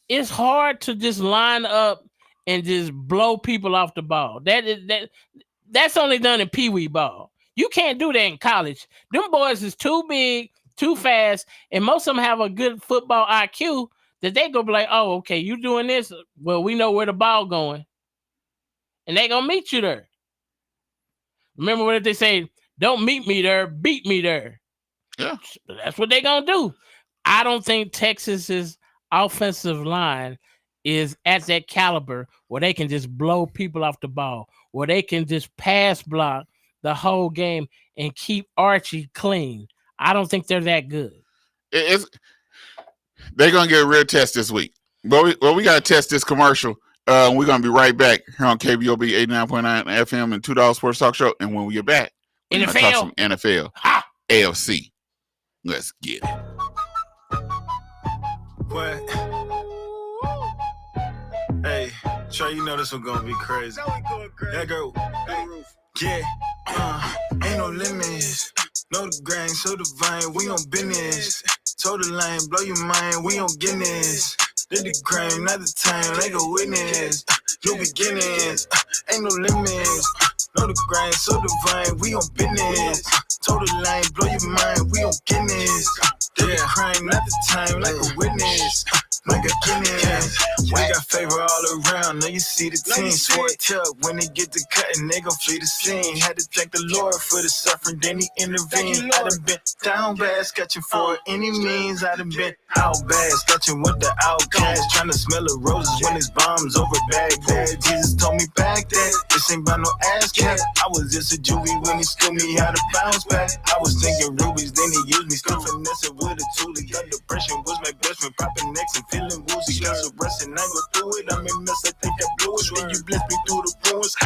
it's hard to just line up and just blow people off the ball. That's only done in pee-wee ball. You can't do that in college. Them boys is too big, too fast, and most of them have a good football IQ that they go be like, oh, okay, you doing this? Well, we know where the ball going. And they gonna meet you there. Remember what they say, don't meet me there, beat me there. Yeah. That's what they gonna do. I don't think Texas's offensive line is at that caliber where they can just blow people off the ball, where they can just pass block the whole game and keep Archie clean. I don't think they're that good. They're going to get a real test this week. But we got to test this commercial, We're gonna be right back here on KBOB 89.9 FM and $2 Sports Talk Show. And when we get back, we're gonna talk some NFL, AFC. Let's get it. What? Hey, Trey, you know this one gonna be crazy. Yeah, go. Yeah, ain't no limits. Know the grain, so divine, we on business. Told the line, blow your mind, we on Guinness. Did the crime, not the time, like a witness. New beginnings, ain't no limits. Know the grind, so divine, we on business. Told the line, blow your mind, we on Guinness. Did the crime, not the time, like a witness. Like a Guinness. We got favor all around, now you see the team. Swore up when they get to cutting, they gon' flee the scene. Had to thank the Lord for the suffering, then he intervened. I done been down bad, sketching for any means. I done been out bad, sketching with the outcast. Trying to smell the roses when it's bombs over Baghdad. Jesus told me back that this ain't about no ass cat. I was just a juvie when he schooled me how to bounce back. I was thinking rubies, then he used me, still finessing with a toolie. Got depression, was my best friend, popping necks and feeling woozy. Got so resting, I go through it. I'm in mess, I think I blew it. Then you blessed me through the ruins.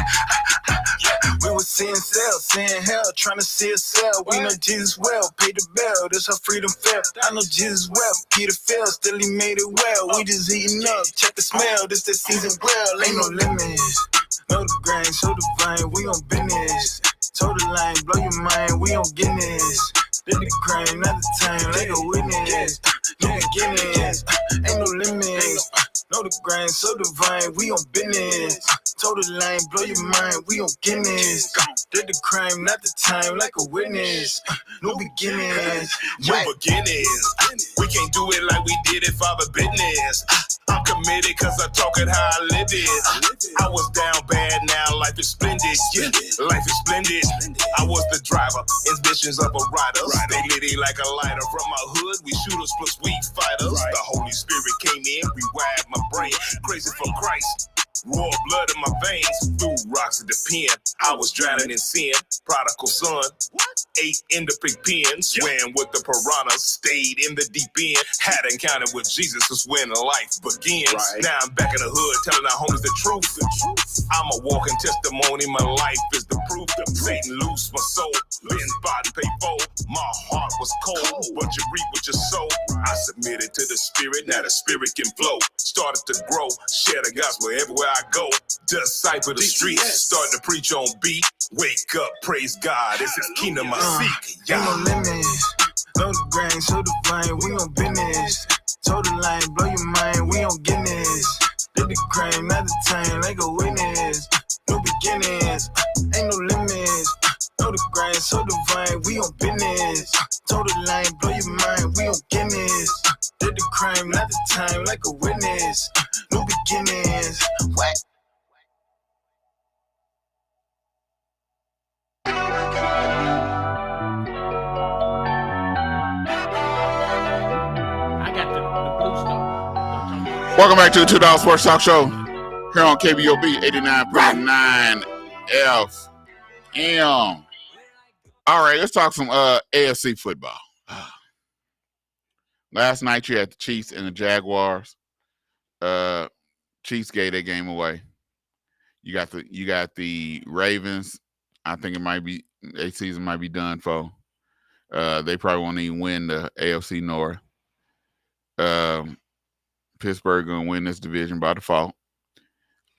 We was seeing cell, seeing hell, trying to see a cell. We know Jesus well, paid the bell, that's how freedom felt. I know Jesus well, Peter fell, still he made it well. We just eating up, check the smell, this the season well. Ain't no limits, know the grind, so divine, we on business. Told the line, blow your mind, we on Guinness. Did the crime, not the time, like a witness. New beginnings, ain't no limits. Know the grind, so divine, we on business. Told the line, blow your mind, we on Guinness. Did the crime, not the time, like a witness. New beginnings, New beginnings. We can't do it like we did it for the business. I'm committed cause I talk it how I live it. I was down bad, now life is splendid. Yeah, life is splendid. I was the driver, ambitions of a rider. Stay litty like a lighter. From my hood, we shooters plus we fighters. The Holy Spirit came in, rewired my brain. Crazy for Christ. Raw blood in my veins, threw rocks at the pen. I was drowning in sin, prodigal son. Ate in the pig pen, swam with the piranhas, stayed in the deep end. Had encounter with Jesus, is when life begins. Now I'm back in the hood, telling our homies the truth. I'm a walking testimony, my life is the proof. Satan loose my soul, been bought and paid for. My heart was cold, but you reap what you sow. I submitted to the spirit, now the spirit can flow. Started to grow, share the gospel everywhere I go. Decipher the streets, start to preach on beat. Wake up, praise God, it's his kingdom I seek. Ain't no limits, know the grind, so divine, we on business. Told the line, blow your mind, we on Guinness. Did the crime, not the time, like a witness. New beginnings, ain't no limits. Know the grind, so divine, we on business. Told the line, blow your mind, we on Guinness. Did the crime, not the time, like a witness. New beginnings, what? Welcome back to the $2 Sports Talk Show here on KBOB 89.9 FM. All right, let's talk some AFC football. Last night you had the Chiefs and the Jaguars. Chiefs gave their game away. You got the Ravens. I think it might be their season might be done for. They probably won't even win the AFC North. Pittsburgh gonna win this division by default.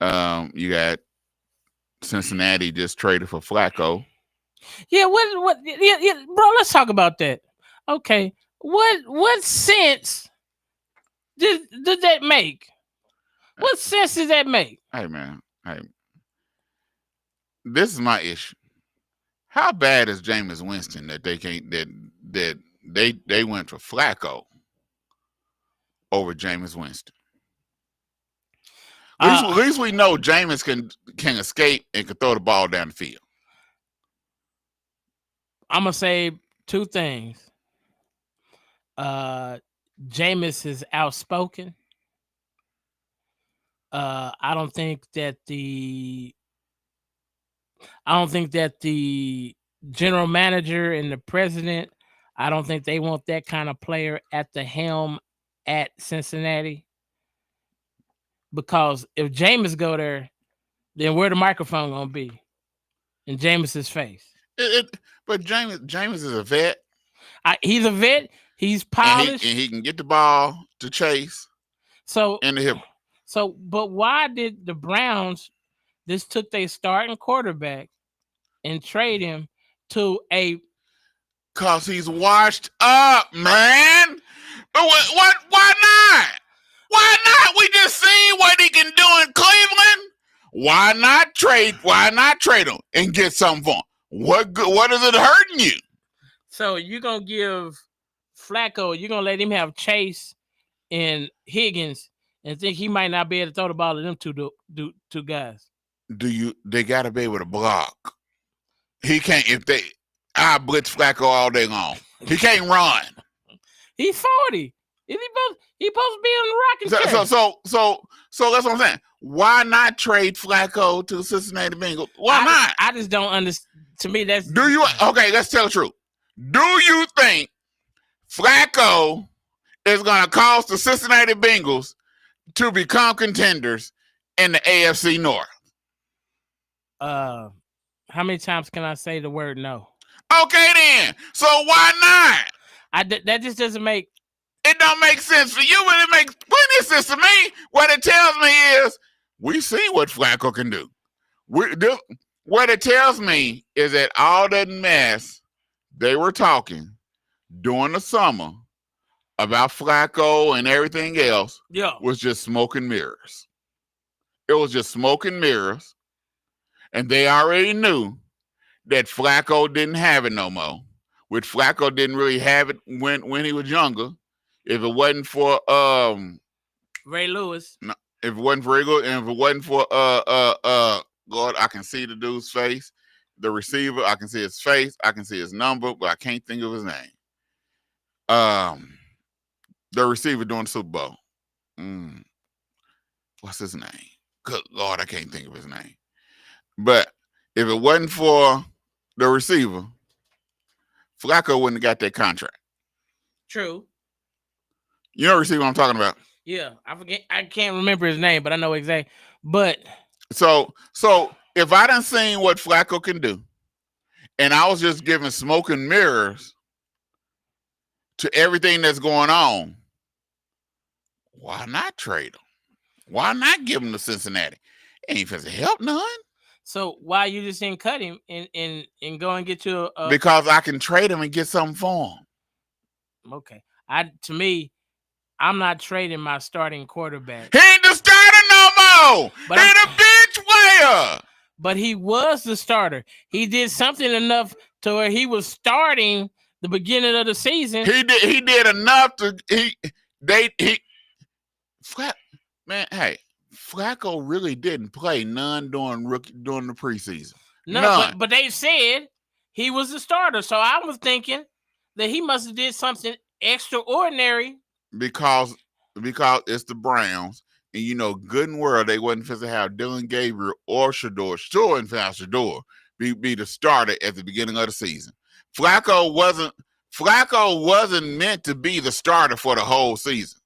You got Cincinnati just traded for Flacco. Yeah, yeah, bro, let's talk about that. Okay. What sense did that make? What sense does that make? Hey man, this is my issue. How bad is Jameis Winston that they can't that they went for Flacco over Jameis Winston? At least we know Jameis can escape and can throw the ball down the field. I'm gonna say two things. Jameis is outspoken. I don't think that the general manager and the president, I don't think they want that kind of player at the helm at Cincinnati. because if Jameis go there, then where the microphone gonna be? In Jameis's face. But Jameis is a vet. He's a vet. He's polished, and he can get the ball to Chase. So in the hip. So, but why did the Browns just took their starting quarterback and trade him to a? Cause he's washed up, man. But what? Why not? Why not? We just seen what he can do in Cleveland. Why not trade? Why not trade him and get something for him? What is it hurting you? So you're gonna give Flacco? You're gonna let him have Chase and Higgins and think he might not be able to throw the ball to them two guys? They gotta be able to block. He can't. I blitz Flacco all day long. He can't run. He's 40. Is he supposed to be on the rocking chair? So that's what I'm saying. Why not trade Flacco to the Cincinnati Bengals? Why not? I just don't understand. To me, that's. Okay, let's tell the truth. Do you think Flacco is going to cause the Cincinnati Bengals to become contenders in the AFC North? How many times can I say the word no? Okay, then. So why not? That just doesn't make. It don't make sense for you, but it makes plenty of sense to me. What it tells me is we see what Flacco can do. What it tells me is that all that mess they were talking during the summer about Flacco and everything else was just smoke and mirrors. It was just smoke and mirrors. And they already knew that Flacco didn't have it no more. Which Flacco didn't really have it when he was younger. If it wasn't for Ray Lewis. No, if it wasn't for Ray Lewis, and if it wasn't for Lord, I can see the dude's face. The receiver, I can see his face, I can see his number, but I can't think of his name. The receiver doing the Super Bowl. What's his name? Good Lord, I can't think of his name. But if it wasn't for the receiver, Flacco wouldn't have got that contract. True. You know the receiver I'm talking about? Yeah, I can't remember his name, but I know exactly. But so if I done seen what Flacco can do, and I was just giving smoke and mirrors to everything that's going on, why not trade him? Why not give him to Cincinnati? Ain't supposed to help none. So why you just didn't cut him and go and get you a because I can trade him and get something for him. Okay. To me, I'm not trading my starting quarterback. He ain't the starter no more. He the bench player. But he was the starter. He did something enough to where he was starting the beginning of the season. He did enough to Flacco really didn't play none during the preseason. No, but they said he was the starter. So I was thinking that he must have did something extraordinary. Because it's the Browns, and you know good and well they wasn't supposed to have Dillon Gabriel or Shador. Sure, and Shador be the starter at the beginning of the season. Flacco wasn't meant to be the starter for the whole season.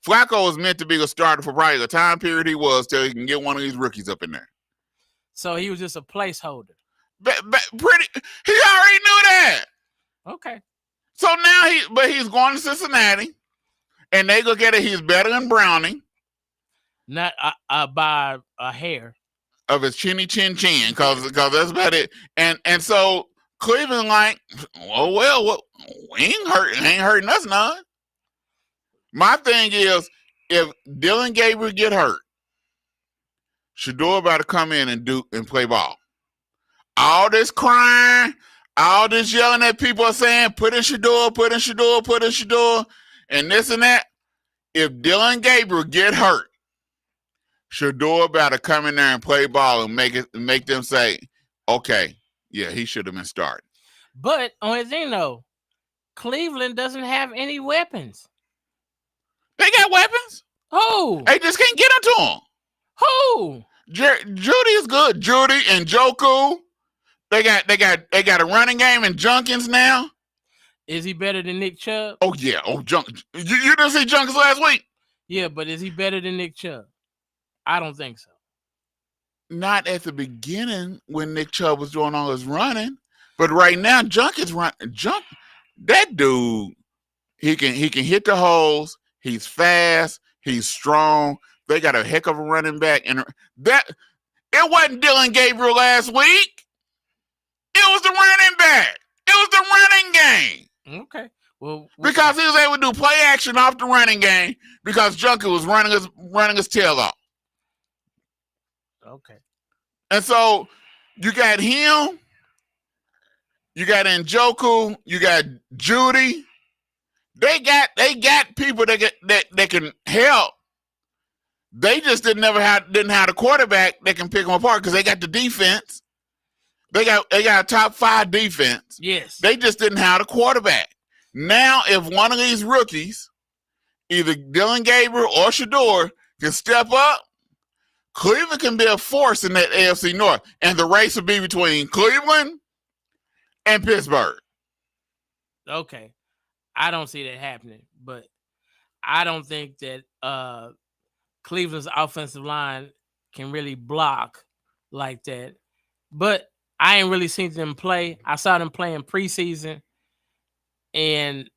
Flacco was meant to be the starter for probably the time period he was till he can get one of these rookies up in there. So he was just a placeholder. He already knew that. Okay. So now he's going to Cincinnati, and they look at it. He's better than Browning. Not by a hair of his chinny chin, because that's about it. And so Cleveland like, what? We ain't hurting us none. My thing is, if Dillon Gabriel get hurt, Shador about to come in and play ball. All this crying, all this yelling that people are saying, put in Shador, and this and that. If Dillon Gabriel get hurt, Shador about to come in there and play ball and make them say, okay, yeah, he should have been starting. But only thing though, Cleveland doesn't have any weapons. They got weapons. Who? They just can't get them to them. Who? Judy is good. Judy and Joku. They got a running game in Junkins now. Is he better than Nick Chubb? Oh yeah. Oh, you didn't see Junkins last week? Yeah, but is he better than Nick Chubb? I don't think so. Not at the beginning when Nick Chubb was doing all his running, but right now Junk is running. Junk, that dude, he can hit the holes. He's fast. He's strong. They got a heck of a running back, and that it wasn't Dylan Gabriel last week. It was the running back. It was the running game. Okay. Well, because he was able to do play action off the running game because Junker was running his tail off. Okay. And so you got him, you got Njoku, you got Judy. They got people that can help. They just didn't have a quarterback that can pick them apart because they got the defense. They got a top 5 defense. Yes. They just didn't have a quarterback. Now, if one of these rookies, either Dylan Gabriel or Shador, can step up, Cleveland can be a force in that AFC North. And the race will be between Cleveland and Pittsburgh. Okay. I don't see that happening, but I don't think that Cleveland's offensive line can really block like that. But I ain't really seen them play. I saw them play in preseason, and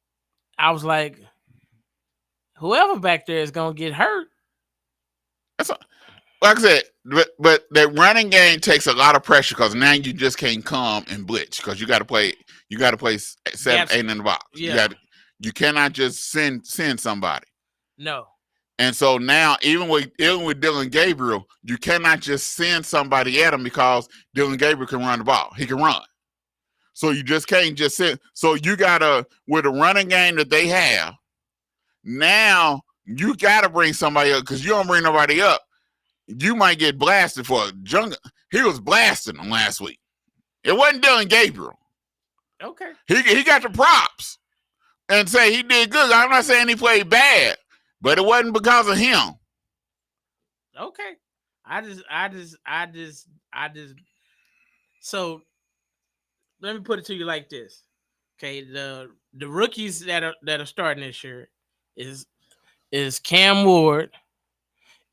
I was like, whoever back there is going to get hurt. Like I said, but that running game takes a lot of pressure because now you just can't come and blitz because you got to play 7, 8 in the box. Yeah. You cannot just send somebody. No. And so now, even with Dylan Gabriel, you cannot just send somebody at him because Dylan Gabriel can run the ball. He can run. So you just can't just send. So you gotta, with the running game that they have, now you gotta bring somebody up because you don't bring nobody up, you might get blasted for junk. He was blasting them last week. It wasn't Dylan Gabriel. Okay. He got the props and say he did good. I'm not saying he played bad, but it wasn't because of him. Okay. So let me put it to you like this. Okay, the rookies that are starting this year is Cam Ward.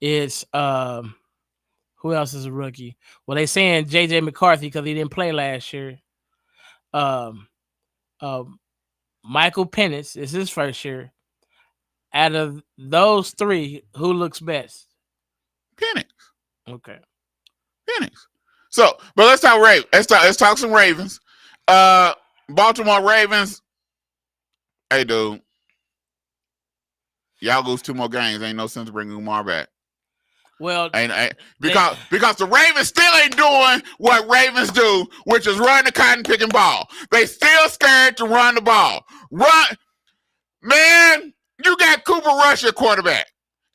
It's who else is a rookie? Well, they saying JJ McCarthy because he didn't play last year. Michael Penix is his first year. Out of those 3, who looks best? Penix. Okay. Penix. So, but let's talk Ravens. Let's talk some Ravens. Baltimore Ravens. Hey, dude. Y'all lose 2 more games. Ain't no sense bringing Umar back. Well, because the Ravens still ain't doing what Ravens do, which is run the cotton picking ball. They still scared to run the ball. Man, you got Cooper Rush at quarterback.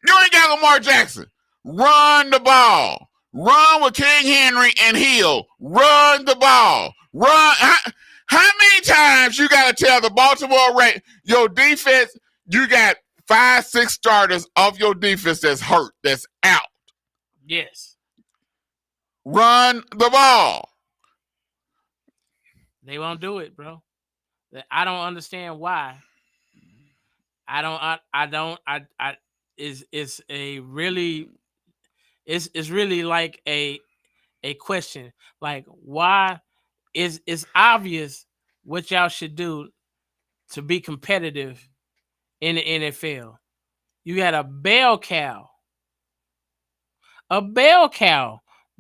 You ain't got Lamar Jackson. Run the ball. Run with King Henry and Hill. Run the ball. Run. How many times you got to tell the Baltimore Ravens, your defense, you got 5, 6 starters of your defense that's hurt, that's out. Yes. Run the ball. They won't do it, bro. I don't understand why. It's really like a question. Like, why it's obvious what y'all should do to be competitive in the NFL. You got a bell cow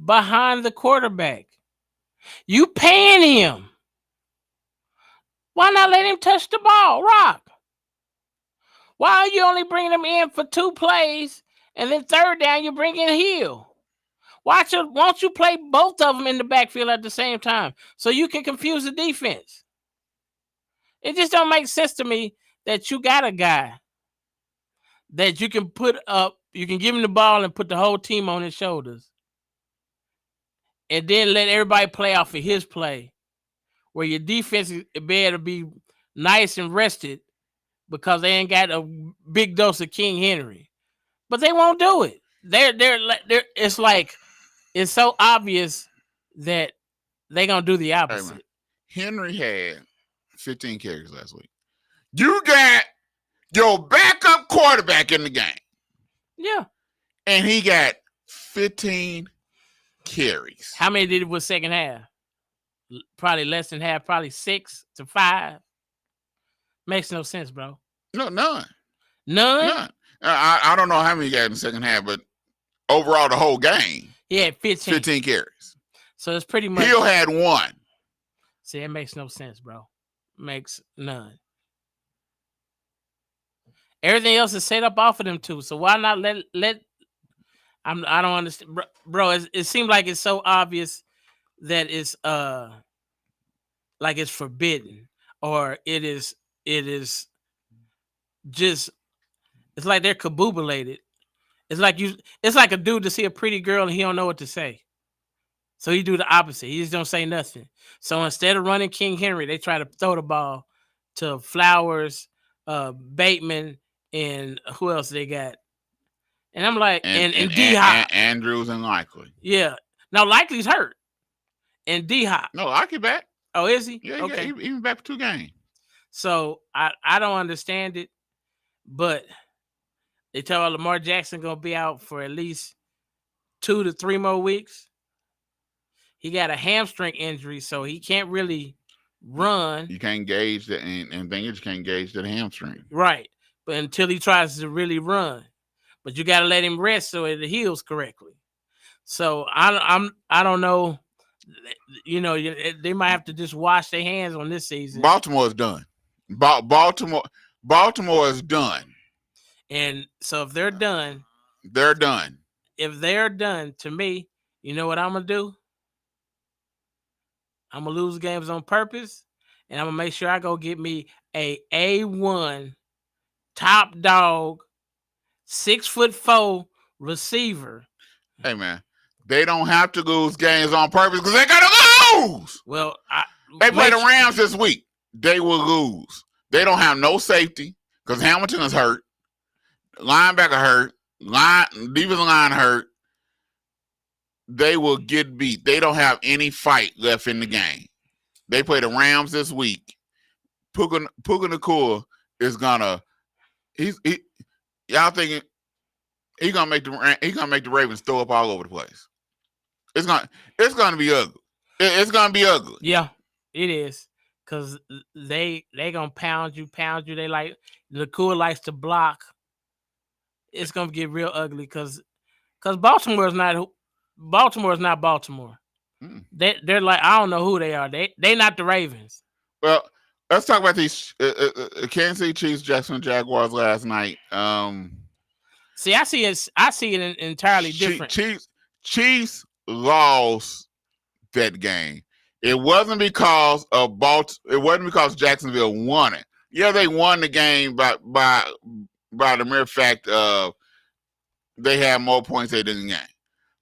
behind the quarterback. You paying him. Why not let him touch the ball, Rock? Why are you only bringing him in for 2 plays and then third down you bring in Hill? Why don't you play both of them in the backfield at the same time so you can confuse the defense? It just don't make sense to me that you got a guy that you can put up, you can give him the ball and put the whole team on his shoulders and then let everybody play off of his play where your defense is better be nice and rested because they ain't got a big dose of King Henry. But they won't do it. It's like it's so obvious that they're gonna do the opposite. Hey, Henry had 15 carries last week. You got your backup quarterback in the game. Yeah. And he got 15 carries. How many did it was second half? Probably less than half. Probably 6 to 5. Makes no sense, bro. No, none. None. I don't know how many he got in the second half, but overall the whole game, He had 15. 15 carries. So it's pretty much. Hill had 1. See, it makes no sense, bro. Makes none. Everything else is set up off of them too. So why not let? I don't understand, bro. It seems like it's so obvious that it's like it's forbidden, or it is just. It's like they're kabubulated. It's like a dude to see a pretty girl and he don't know what to say. So he do the opposite. He just don't say nothing. So instead of running King Henry, they try to throw the ball to Flowers, Bateman, and who else they got? And I'm like, and D-Hop. Andrews and Likely. Yeah. Now Likely's hurt. And D-Hop. No, Likely back. Oh, is he? Yeah, okay. Even back for 2 games. So I don't understand it, but they tell Lamar Jackson gonna be out for at least 2 to 3 more weeks. He got a hamstring injury, so he can't really run. You can't gauge that, and then you just can't gauge that hamstring. Right. But until he tries to really run. But you got to let him rest so it heals correctly. So I don't know. You know, they might have to just wash their hands on this season. Baltimore is done. Baltimore is done. And so if they're done. They're done. If they're done, to me, you know what I'm going to do? I'm going to lose games on purpose, and I'm going to make sure I go get me a A1 top dog 6'4" receiver. Hey, man, they don't have to lose games on purpose because they got to lose. Well, they play the Rams this week. They will lose. They don't have no safety because Hamilton is hurt. Linebacker hurt. Defensive line hurt. They will get beat. They don't have any fight left in the game. They play the Rams this week. Puka Nacua is gonna. Y'all thinking he's gonna make the Ravens throw up all over the place. It's gonna be ugly. It's gonna be ugly. Yeah, it is. Cause they gonna pound you. They like Nacua likes to block. It's gonna get real ugly because Baltimore is not Baltimore. They're like, I don't know who they are. They not the Ravens. Well, let's talk about these Kansas City Chiefs, Jacksonville Jaguars last night. See, I see it entirely different. Chiefs lost that game. It wasn't because of It wasn't because Jacksonville won it. Yeah, they won the game by the mere fact of they had more points they didn't gain.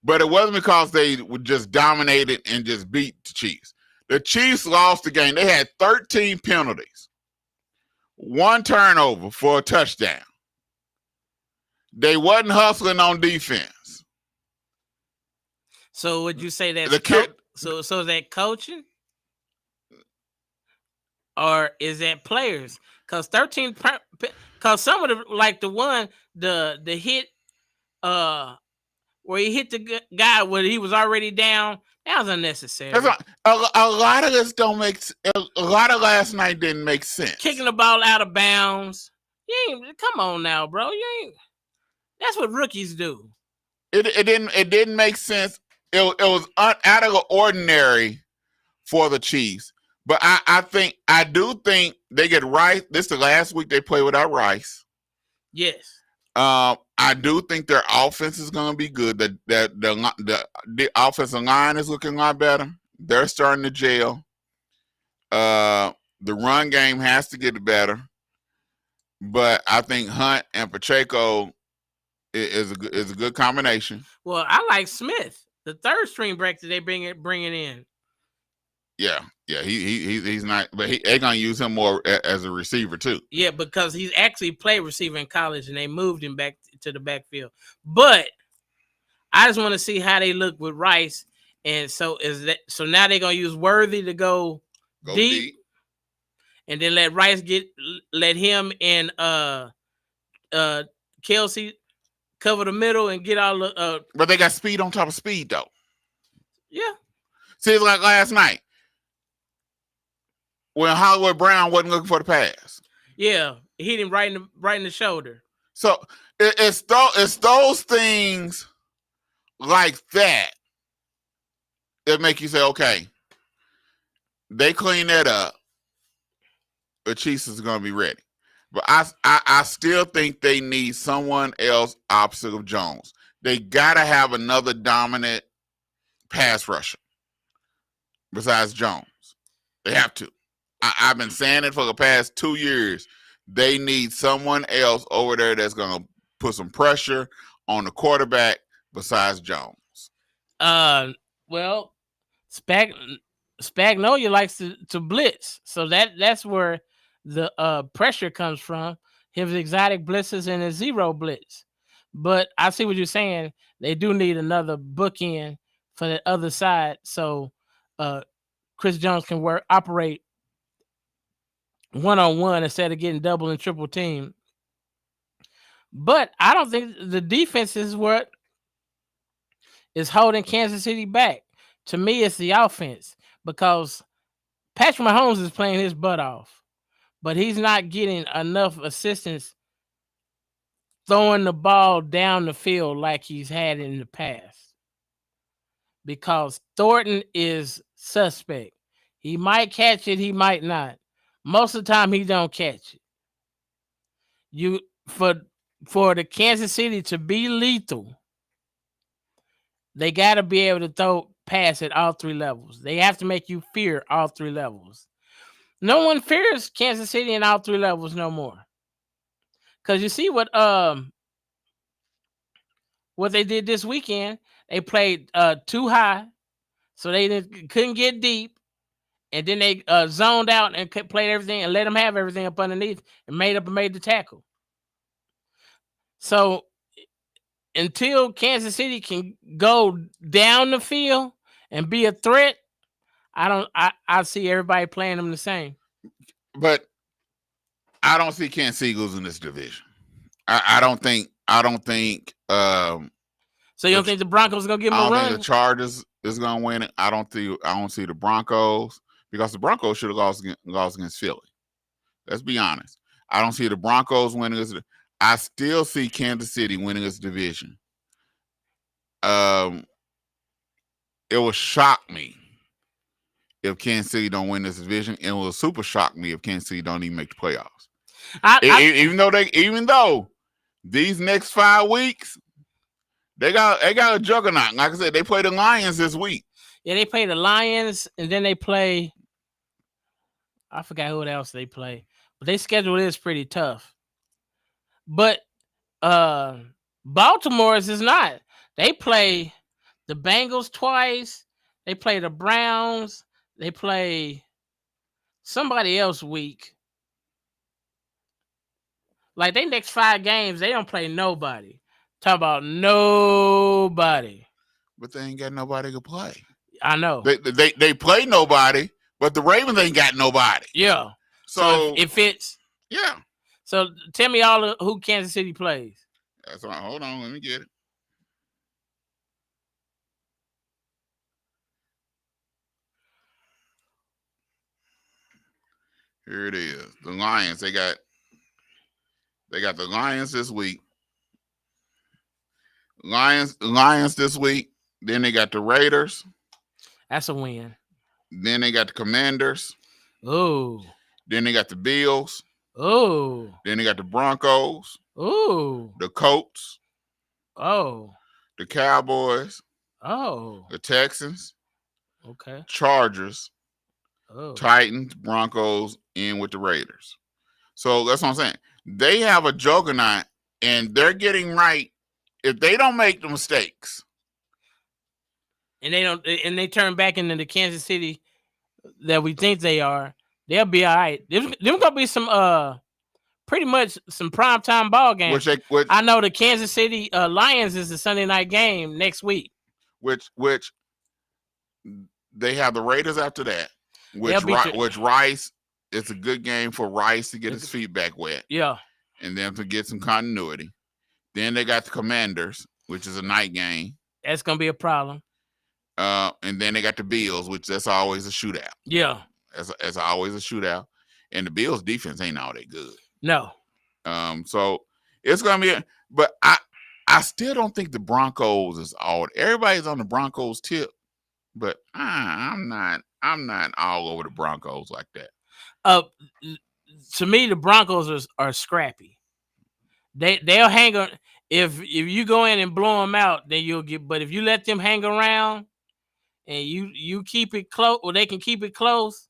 But it wasn't because they were just dominated and just beat the Chiefs. The Chiefs lost the game. They had 13 penalties, 1 turnover for a touchdown. They wasn't hustling on defense. So would you say that's so is that coaching? Or is that players? Because 13 because some of the hit where he hit the guy when he was already down, that was unnecessary. A lot of this don't make. A lot of last night didn't make sense. Kicking the ball out of bounds. Come on now, bro. That's what rookies do. It didn't make sense. It was out of the ordinary for the Chiefs. But I do think they get Rice. This is the last week they play without Rice. Yes. I do think their offense is going to be good. The offensive line is looking a lot better. They're starting to gel. The run game has to get better. But I think Hunt and Pacheco is a good combination. Well, I like Smith, the third string break that they bringing in. Yeah, he's not, but they're gonna use him more as a receiver too. Yeah, because he's actually played receiver in college, and they moved him back to the backfield. But I just want to see how they look with Rice, and so now they're gonna use Worthy to go deep, and then let him and Kelsey cover the middle and get all the. But they got speed on top of speed, though. Yeah. See, it's like last night when Hollywood Brown wasn't looking for the pass. Yeah, hit him right in the shoulder. So it's those things like that that make you say, okay, they clean that up. The Chiefs is going to be ready. But I still think they need someone else opposite of Jones. They got to have another dominant pass rusher besides Jones. They have to. I've been saying it for the past 2 years. They need someone else over there that's going to put some pressure on the quarterback besides Jones. Well, Spagnuolo likes to blitz, so that's where the pressure comes from. His exotic blitzes and his zero blitz. But I see what you're saying. They do need another bookend for the other side, so Chris Jones can operate one-on-one instead of getting double and triple team. But I don't think the defense is what is holding Kansas City back. To me, it's the offense, because Patrick Mahomes is playing his butt off, but he's not getting enough assistance throwing the ball down the field like he's had in the past, because Thornton is suspect. He might catch it, he might not. Most of the time, he don't catch it. For the Kansas City to be lethal, they got to be able to throw pass at all three levels. They have to make you fear all three levels. No one fears Kansas City in all three levels no more. Because you see what they did this weekend. They played too high, so they couldn't get deep. And then they zoned out and played everything and let them have everything up underneath and made the tackle. So until Kansas City can go down the field and be a threat, I see everybody playing them the same. But I don't see Kansas City losing this division. I don't think. So you don't think the Broncos are gonna give them a run? I don't think the Chargers is gonna win it. I don't see the Broncos, because the Broncos should have lost against Philly. Let's be honest. I don't see the Broncos winning this. I still see Kansas City winning this division. It will shock me if Kansas City don't win this division, and it will super shock me if Kansas City don't even make the playoffs. Even though these next 5 weeks, they got a juggernaut. Like I said, they play the Lions this week. Yeah, they play the Lions, and then they play. I forgot who else they play, but their schedule is pretty tough. But Baltimore's is not. They play the Bengals twice. They play the Browns. They play somebody else week. Like, they next 5 games, they don't play nobody. Talk about nobody. But they ain't got nobody to play. I know. They play nobody, but the Ravens ain't got nobody. Yeah. So it fits. Yeah. So tell me all who Kansas City plays. That's right. Hold on, let me get it. Here it is. The Lions. They got the Lions this week. Lions this week. Then they got the Raiders. That's a win. Then they got the Commanders. Oh. Then they got the Bills. Oh. Then they got the Broncos. Oh. The Colts. Oh. The Cowboys. Oh. The Texans. Okay. Chargers. Oh. Titans, Broncos, in with the Raiders. So that's what I'm saying. They have a juggernaut, and they're getting right. If they don't make the mistakes, and they turn back into the Kansas City that we think they are, they'll be all right. There's gonna be some pretty much some primetime ball games. I know the Kansas City Lions is the Sunday night game next week. Which they have the Raiders after that. Which Rice, it's a good game for Rice to get his feet back wet. Yeah. And then to get some continuity. Then they got the Commanders, which is a night game. That's gonna be a problem. And then they got the Bills, which that's always a shootout. Yeah. As always a shootout. And the Bills defense ain't all that good. No. So it's gonna be, but I still don't think the Broncos is all. Everybody's on the Broncos tip, but I'm not all over the Broncos like that. To me, the Broncos are scrappy. They'll hang on. If you go in and blow them out, then you'll get. But if you let them hang around and you keep it close, or they can keep it close,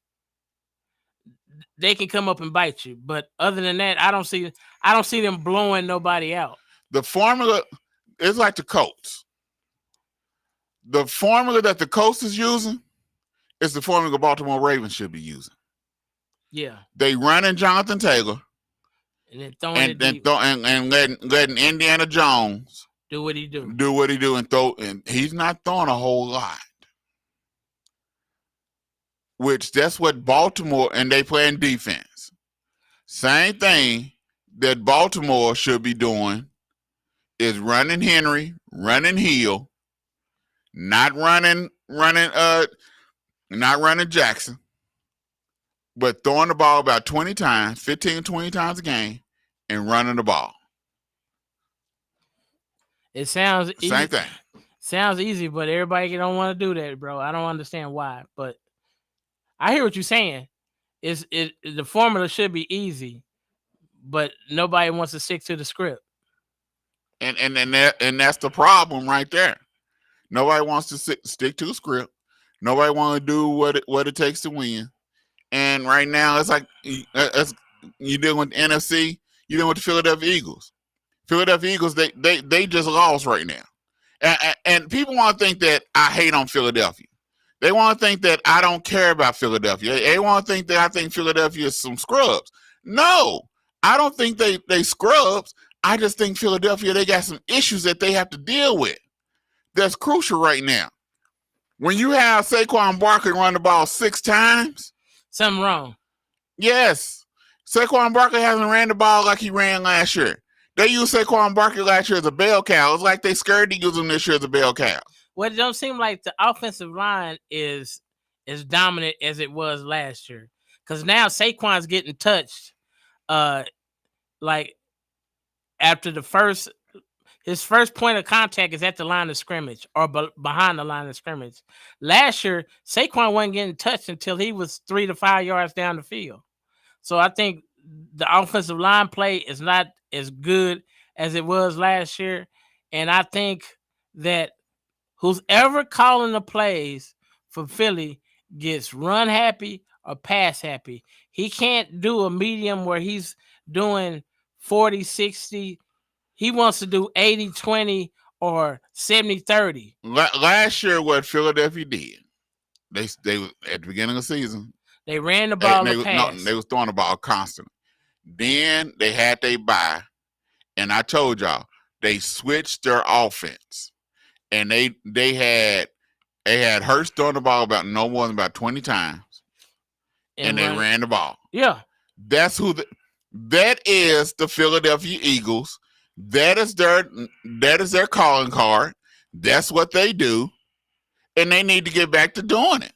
they can come up and bite you. But other than that, I don't see them blowing nobody out. The formula is like the Colts. The formula that the Colts is using is the formula Baltimore Ravens should be using. Yeah. They running Jonathan Taylor. And then throwing and letting Indiana Jones do what he do. And he's not throwing a whole lot. Which that's what Baltimore, and they playing defense. Same thing that Baltimore should be doing is running Henry, running Hill, not running Jackson, but throwing the ball about 20 times, 15, 20 times a game, and running the ball. It sounds easy. Same thing. Sounds easy, but everybody don't want to do that, bro. I don't understand why, but I hear what you're saying. The formula should be easy, but nobody wants to stick to the script. And that's the problem right there. Nobody wants to stick to the script. Nobody wants to do what it takes to win. And right now, it's like you dealing with the NFC, you dealing with the Philadelphia Eagles. Philadelphia Eagles, they just lost right now. And people want to think that I hate on Philadelphia. They want to think that I don't care about Philadelphia. They want to think that I think Philadelphia is some scrubs. No, I don't think they scrubs. I just think Philadelphia, they got some issues that they have to deal with. That's crucial right now. When you have Saquon Barkley run the ball 6 times, something wrong. Yes. Saquon Barkley hasn't ran the ball like he ran last year. They used Saquon Barkley last year as a bell cow. It's like they scared to use him this year as a bell cow. Well, it don't seem like the offensive line is as dominant as it was last year. Because now Saquon's getting touched. Like after his first point of contact is at the line of scrimmage or behind the line of scrimmage. Last year, Saquon wasn't getting touched until he was 3 to 5 yards down the field. So I think the offensive line play is not as good as it was last year. And I think that who's ever calling the plays for Philly gets run happy or pass happy. He can't do a medium where he's doing 40-60. He wants to do 80-20 or 70-30. Last year, what Philadelphia did, they at the beginning of the season, they ran the ball. They was throwing the ball constantly. Then they had their bye, and I told y'all they switched their offense, and they had Hurts throwing the ball about no more than about 20 times, and they ran the ball. Yeah, that is the Philadelphia Eagles. That is their calling card. That's what they do, and they need to get back to doing it.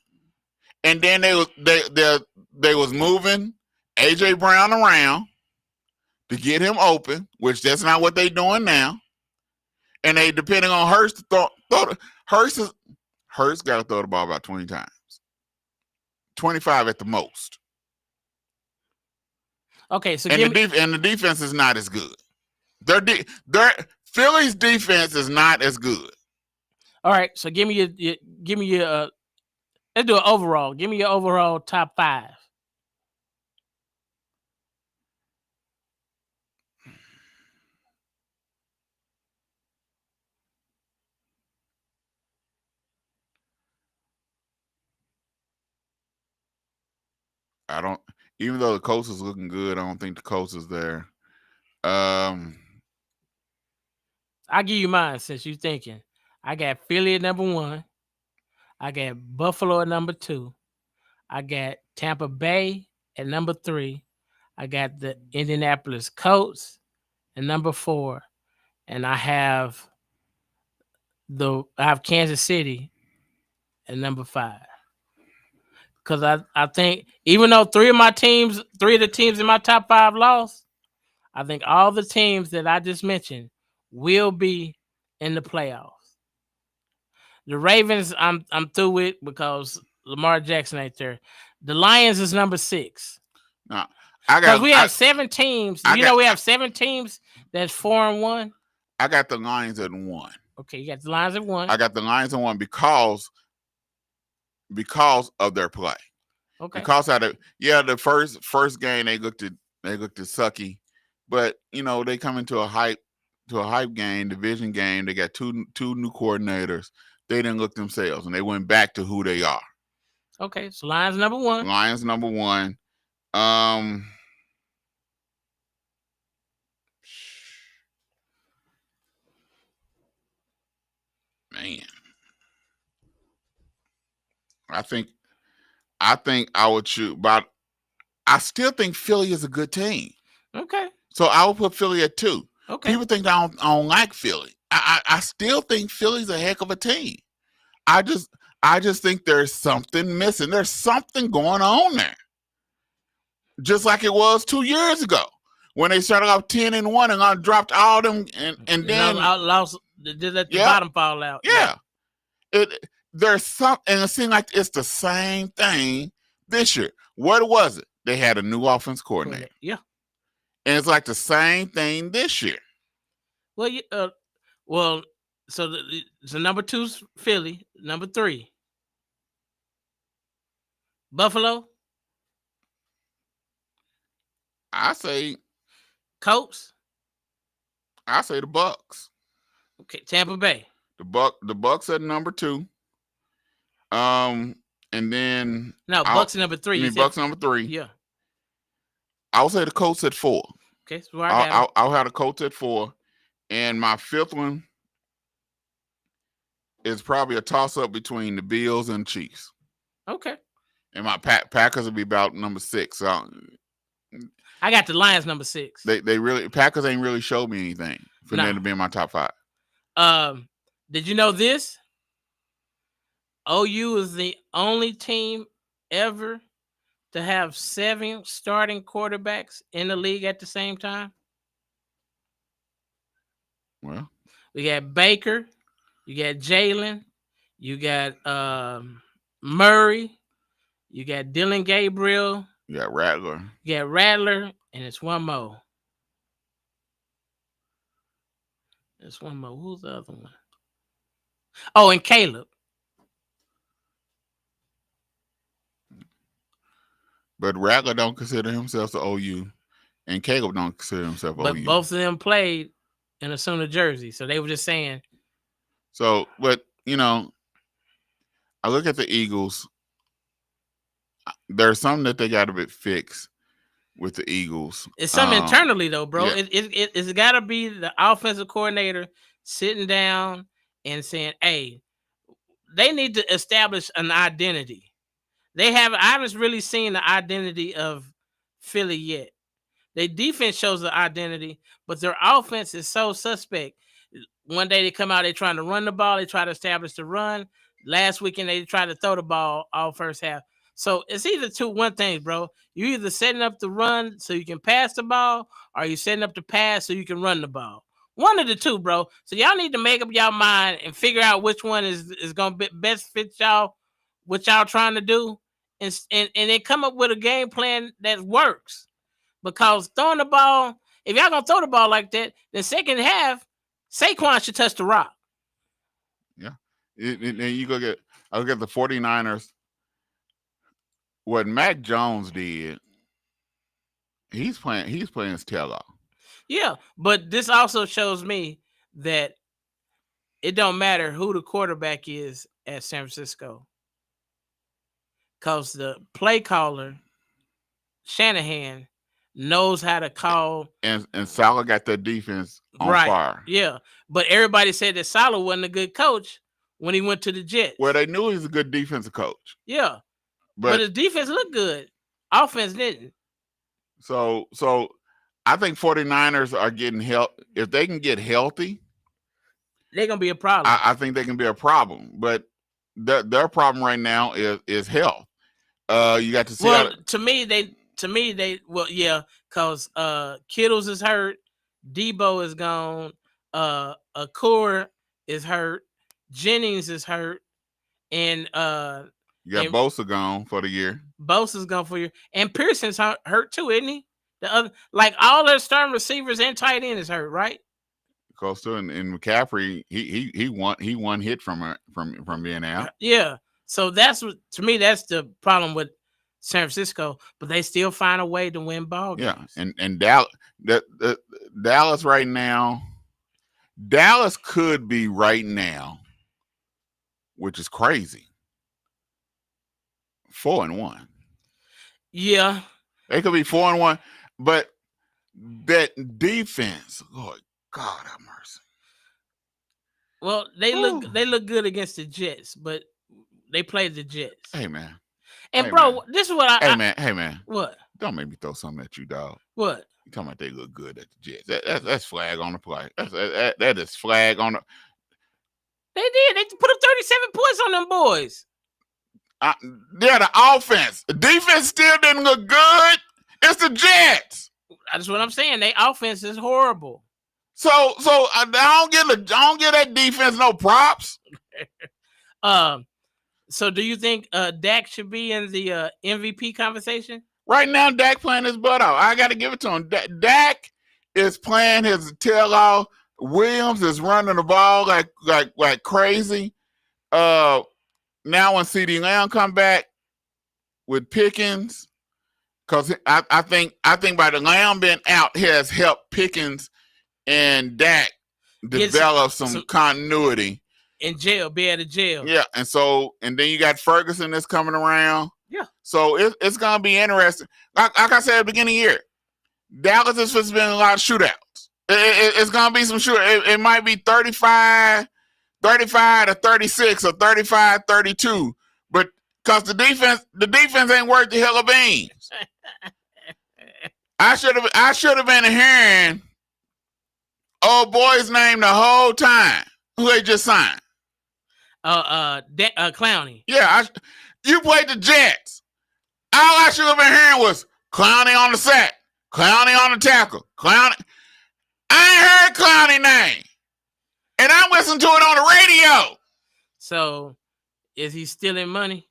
And then they was moving AJ Brown around to get him open, which that's not what they doing now. And they depending on Hurts to throw Hurts got to throw the ball about 20 times, 25 at the most. Okay, so the defense is not as good. Their Philly's defense is not as good. All right, so give me your let's do it overall. Give me your overall top 5. Even though the Colts is looking good, I don't think the Colts is there. I'll give you mine since you're thinking. I got Philly at number 1. I got Buffalo at number 2. I got Tampa Bay at number 3. I got the Indianapolis Colts at number 4. and I have Kansas City at number 5. Because I think even though 3 of the teams in my top 5 lost, I think all the teams that I just mentioned will be in the playoffs. The Ravens, I'm through with because Lamar Jackson ain't there. The Lions is number 6. No, because we have 7 teams. We have 7 teams that's 4-1. I got the Lions at 1. Okay, you got the Lions at 1. I got the Lions at 1 because of their play. Okay. Because the first game they looked at sucky, but they come into a hype game, division game. They got two new coordinators. They didn't look themselves, and they went back to who they are. Okay, so Lions number 1. Lions number 1. Man, I think I would choose, but I still think Philly is a good team. Okay. So I would put Philly at 2. Okay. People think I don't like Philly. I still think Philly's a heck of a team. I just think there's something missing. There's something going on there. Just like it was 2 years ago when they started off 10-1 and I dropped all them and then lost. Just let the bottom fall out. Yeah. There's something, and it seemed like it's the same thing this year. What was it? They had a new offense coordinator. Yeah. And it's like the same thing this year. Well, so number 2's Philly, number 3 Buffalo. I say Colts. I say the Bucks. Okay, Tampa Bay. The Bucks at number 2. And then Bucks number 3. You mean Bucks number 3? Yeah. I'll say the Colts at 4. Okay, so I'll have the Colts at 4, and my 5th one is probably a toss-up between the Bills and Chiefs. Okay. And my Packers will be about number 6. So I got the Lions number 6. They really Packers ain't really showed me anything for them to be in my top 5. Did you know this? OU is the only team ever to have 7 starting quarterbacks in the league at the same time. Well, we got Baker, you got Jalen, you got Murray, you got Dylan Gabriel, you got Rattler. And it's one more. There's one more. Who's the other one? Oh, and Caleb. But Rattler don't consider himself the OU, and Caleb don't consider himself but OU. Both of them played in a Sooner jersey, so they were just saying. So, but I look at the Eagles. There's something that they got to be fixed with the Eagles. It's something internally though, bro. Yeah. It's got to be the offensive coordinator sitting down and saying, "Hey, they need to establish an identity." I haven't really seen the identity of Philly yet. Their defense shows the identity, but their offense is so suspect. One day they come out, they're trying to run the ball, they try to establish the run. Last weekend they tried to throw the ball all first half. So it's either one thing, bro. You either setting up the run so you can pass the ball, or you setting up the pass so you can run the ball. One of the two, bro. So y'all need to make up y'all mind and figure out which one is gonna best fit y'all, what y'all trying to do, and then come up with a game plan that works. Because throwing the ball, if y'all gonna throw the ball like that, then second half, Saquon should touch the rock. Yeah. And you I look at the 49ers. What Mac Jones did, he's playing his tail off. Yeah, but this also shows me that it don't matter who the quarterback is at San Francisco. Because the play caller, Shanahan, knows how to call. And Saleh got that defense on fire. Yeah, but everybody said that Saleh wasn't a good coach when he went to the Jets. Well, they knew he was a good defensive coach. Yeah, but his defense looked good. Offense didn't. So I think 49ers are getting help. If they can get healthy, they're gonna be a problem. I think they can be a problem. But their problem right now is health. You got to see. Well, to me, because Kittles is hurt, Debo is gone, Accor is hurt, Jennings is hurt, and you got Bosa gone for the year. Bosa's gone for you, and Pearson's hurt too, isn't he? The other, like all their starting receivers and tight end is hurt, right? Costa and McCaffrey, he won hit from being out. Yeah, so that's what, to me, that's the problem with San Francisco, but they still find a way to win ball games. Yeah, and Dallas right now, Dallas could be right now, which is crazy, 4-1. Yeah, they could be 4-1, but that defense, Lord God have mercy. Well, they look good against the Jets, but they played the Jets. Hey man, and bro, this is what Hey man, what? Don't make me throw something at you, dog. What? You talking about they look good at the Jets? That's flag on the play. That is flag on the. They did. They put up 37 points on them boys. Yeah, the offense, the defense still didn't look good. It's the Jets. That's what I'm saying. Their offense is horrible. So I don't get that defense no props. So do you think Dak should be in the MVP conversation? Right now, Dak playing his butt off. I got to give it to him. Dak is playing his tail off. Williams is running the ball like crazy. Now when CeeDee Lamb come back with Pickens, because I think by the Lamb being out has helped Pickens and Dak develop some continuity. In jail, be out of jail. Yeah, and then you got Ferguson that's coming around. Yeah. So it's going to be interesting. Like I said at the beginning of the year, Dallas has been a lot of shootouts. It's going to be some shootouts. It might be 35 to 36 or 35-32. But because the defense ain't worth the hell of beans. I should have been hearing old boy's name the whole time who they just signed. Clowney. Yeah, you played the Jets. All I should have been hearing was Clowney on the sack, Clowney on the tackle, Clowney. I ain't heard Clowney name, and I listened to it on the radio. So, is he stealing money?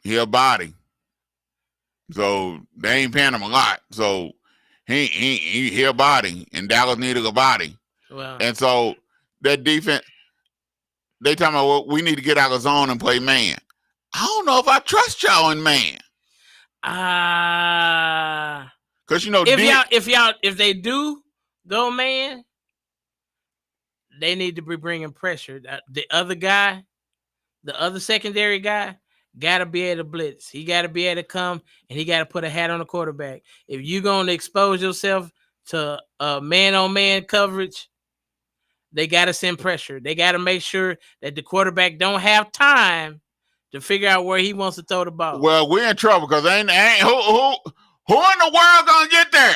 He a body, so they ain't paying him a lot. So he a body, and Dallas needed a body. Well, and so that defense, they talking about, well, we need to get out of zone and play man. I don't know if I trust y'all in man. Because if they do go man, they need to be bringing pressure. The other guy, the other secondary guy, got to be able to blitz. He got to be able to come, and he got to put a hat on the quarterback. If you're going to expose yourself to man-on-man coverage, they got to send pressure. They got to make sure that the quarterback don't have time to figure out where he wants to throw the ball. Well, we're in trouble because ain't who in the world gonna get there?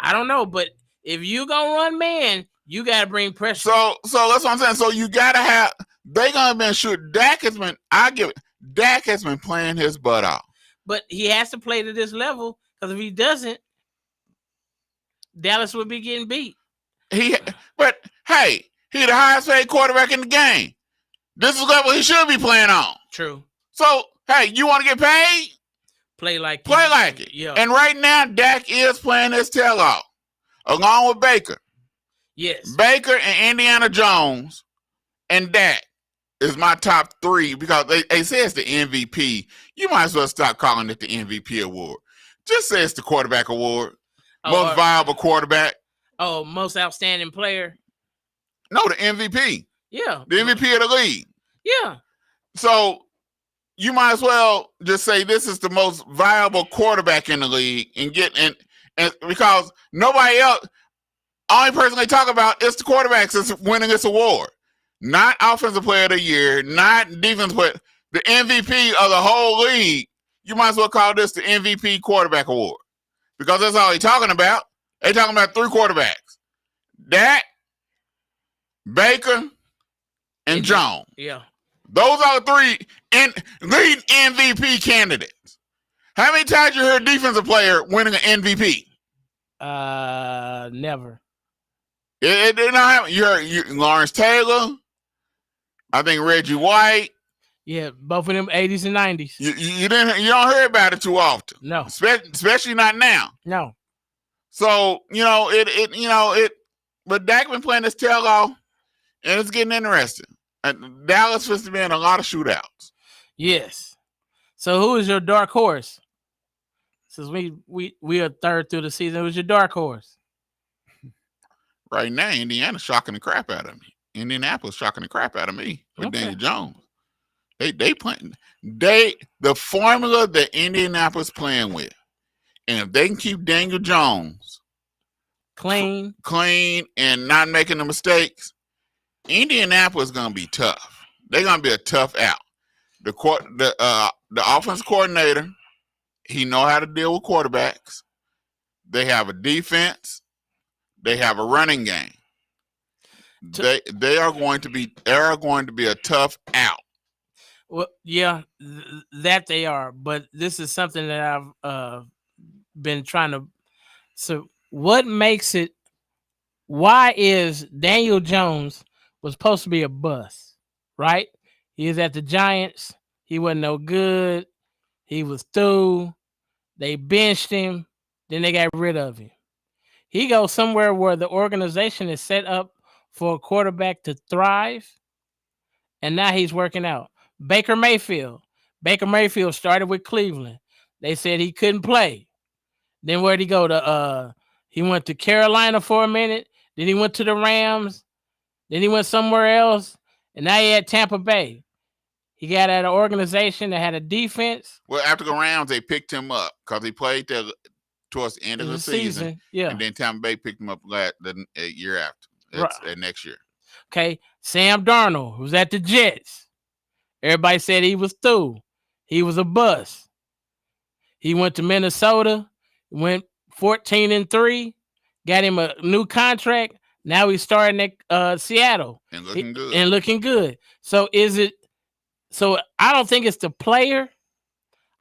I don't know, but if you gonna run man, you got to bring pressure. So that's what I'm saying. So you got to have. They gonna be shooting. Dak has been playing his butt off, but he has to play to this level because if he doesn't, Dallas would be getting beat. But hey, he the highest paid quarterback in the game. This is the level he should be playing on. True. So hey, you want to get paid? Play like it. Yeah. And right now, Dak is playing his tail off, along with Baker. Yes. Baker and Indiana Jones and Dak is my top three because they say it's the MVP. You might as well stop calling it the MVP award. Just say it's the quarterback award. Most viable quarterback. Oh, most outstanding player. No, the MVP. Yeah. The MVP of the league. Yeah. So you might as well just say this is the most viable quarterback in the league and because nobody else, only person they talk about is the quarterback that's winning this award. Not offensive player of the year, not defensive player. The MVP of the whole league, you might as well call this the MVP quarterback award. because that's all they're talking about. They're talking about 3 quarterbacks: Dak, Baker, and Jones. Yeah. Those are the 3 lead MVP candidates. How many times you heard a defensive player winning an MVP? Never. It did not happen. You heard Lawrence Taylor. I think Reggie White. Yeah, both of them 80s and 90s. You don't hear about it too often. No. Especially not now. No. So, but Dak been playing this tail off, and it's getting interesting. And Dallas supposed to be in a lot of shootouts. Yes. So who is your dark horse? Since we are third through the season, who's your dark horse? Right now, Indiana's shocking the crap out of me. Indianapolis shocking the crap out of me with Daniel Jones. They playing the formula that Indianapolis playing with, and if they can keep Daniel Jones clean and not making the mistakes, Indianapolis is gonna be tough. They're gonna be a tough out. The offense coordinator, he know how to deal with quarterbacks. They have a defense. They have a running game. They are going to be a tough out. Well, yeah, that they are. But this is something that I've been trying to. So, what makes it? Why is Daniel Jones was supposed to be a bust, right? He was at the Giants. He wasn't no good. He was through. They benched him. Then they got rid of him. He goes somewhere where the organization is set up for a quarterback to thrive, and now he's working out. Baker Mayfield started with Cleveland. They said he couldn't play. Then where'd he go to? He went to Carolina for a minute. Then he went to the Rams. Then he went somewhere else, and now he at Tampa Bay. He got at an organization that had a defense. Well, after the Rams, they picked him up because he played there towards the end of the season. Yeah. And then Tampa Bay picked him up the year after, next year. Okay. Sam Darnold, who's at the Jets. Everybody said he was through. He was a bust. He went to Minnesota, went 14-3, got him a new contract. Now he's starting at Seattle. And looking good. So I don't think it's the player.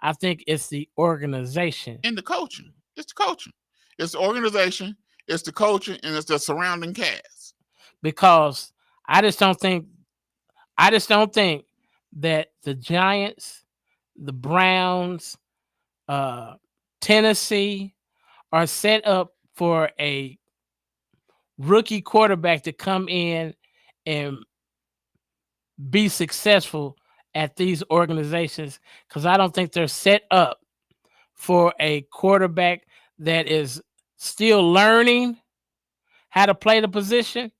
I think it's the organization. And the coaching. It's the coaching. It's the organization. It's the coaching, and it's the surrounding cast. Because I just don't think that the Giants, the Browns, Tennessee are set up for a rookie quarterback to come in and be successful at these organizations, because I don't think they're set up for a quarterback that is still learning how to play the position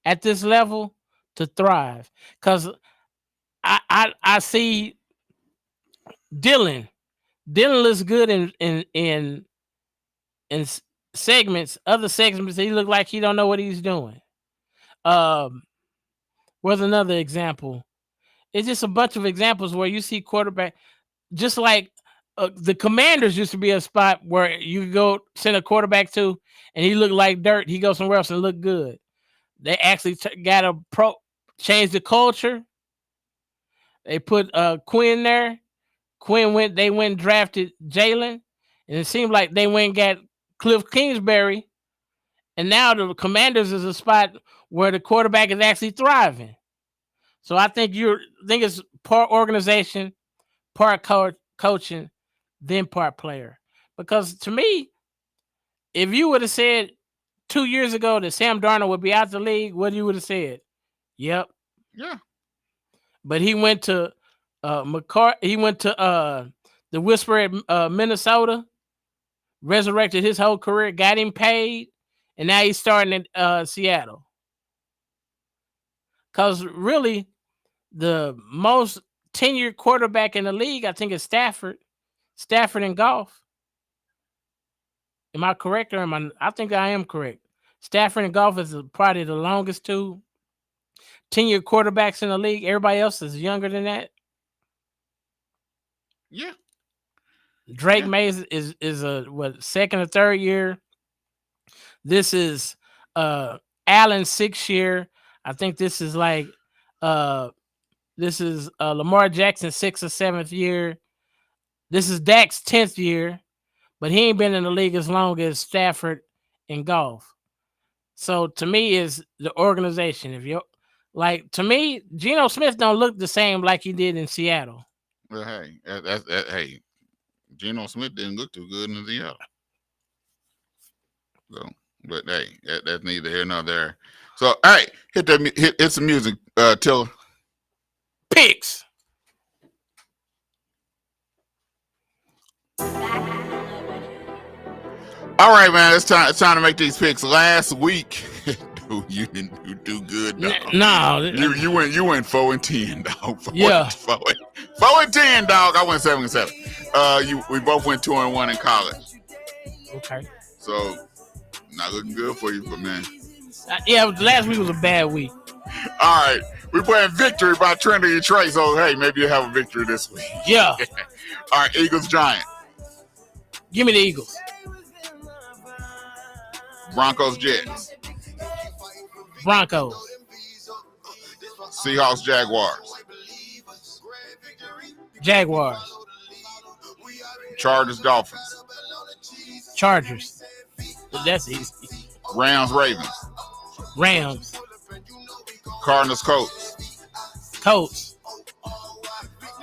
at this level to thrive. Because I see Dylan. Dylan looks good in segments. Other segments, he look like he don't know what he's doing. Where's another example? It's just a bunch of examples where you see quarterback, just like the Commanders used to be a spot where you could go send a quarterback to, and he looked like dirt. He goes somewhere else and look good. They actually got a change the culture. They put Quinn there. They went and drafted Jalen, and it seemed like they went and got Cliff Kingsbury, and now the Commanders is a spot where the quarterback is actually thriving. So I think it's part organization, part coaching, then part player. Because to me, if you would have said 2 years ago that Sam Darnold would be out the league, what you would have said? Yep. Yeah. But he went to he went to the Whisper at Minnesota, resurrected his whole career, got him paid, and now he's starting at Seattle. Because really, the most tenured quarterback in the league, I think, is Stafford and Goff. Am I correct, or I think I am correct. Stafford and Goff is probably the longest 2 tenured quarterbacks in the league. Everybody else is younger than that. Yeah. Drake Mays is a second or third year. This is Allen's 6th year. I think this is like Lamar Jackson's 6th or 7th year. This is Dak's 10th year, but he ain't been in the league as long as Stafford and Goff. So to me, is the organization. If you like, to me, Geno Smith don't look the same like he did in Seattle. Well, hey, hey, Geno Smith didn't look too good in Seattle. So, but hey, that's neither here nor there. So, hey, hit some music, Tiller. Picks. All right, man. It's time to make these picks. Last week, dude, you didn't do good, dog. No, you went 4-10, dog. 4-10, dog. I went 7-7. We both went 2-1 in college. Okay. So not looking good for you, but man. Yeah, last week was a bad week. All right, we're playing Victory by Trinity and Trey. So hey, maybe you'll have a victory this week. Yeah. All right, Eagles Giants. Give me the Eagles. Broncos Jets. Broncos. Seahawks Jaguars. Jaguars. Chargers Dolphins. Chargers. That's easy. Rams Ravens. Rams. Cardinals Colts. Colts.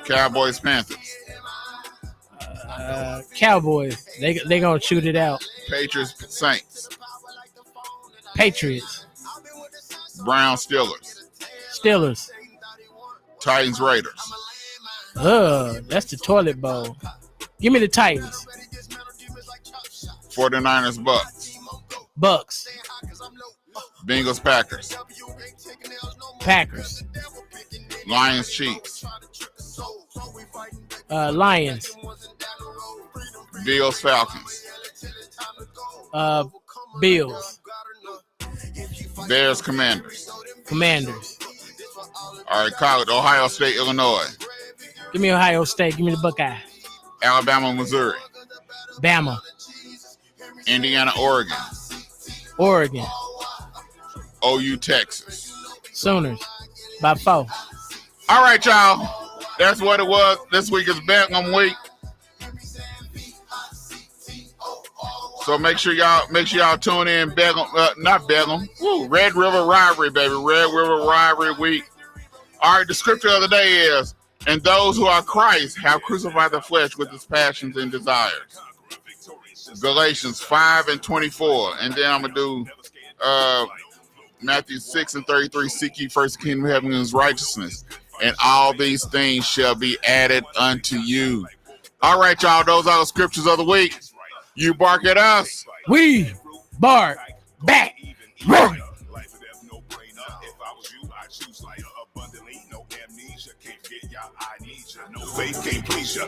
Cowboys Panthers. Cowboys. They gonna shoot it out. Patriots Saints. Patriots. Browns Steelers. Steelers. Titans Raiders. That's the toilet bowl. Give me the Titans. 49ers Bucks. Bucks. Bengals Packers. Packers. Lions Chiefs. Lions. Bills Falcons. Bills. Bears Commanders. Commanders. All right, college. Ohio State Illinois. Give me Ohio State. Give me the Buckeye. Alabama Missouri. Bama. Indiana Oregon. Oregon. OU Texas. Sooners. By 4. All right, y'all. That's what it was. This week is Bedlam week. So make sure y'all tune in. Not Bedlam. Red River Rivalry, baby. Red River Rivalry week. All right, the scripture of the day is, and those who are Christ have crucified the flesh with its passions and desires. Galatians 5:24. And then I'm going to do Matthew 6:33. Seek ye first the kingdom of heaven and his righteousness, and all these things shall be added unto you. All right, y'all. Those are the scriptures of the week. You bark at us. We bark back. Faith can't please you.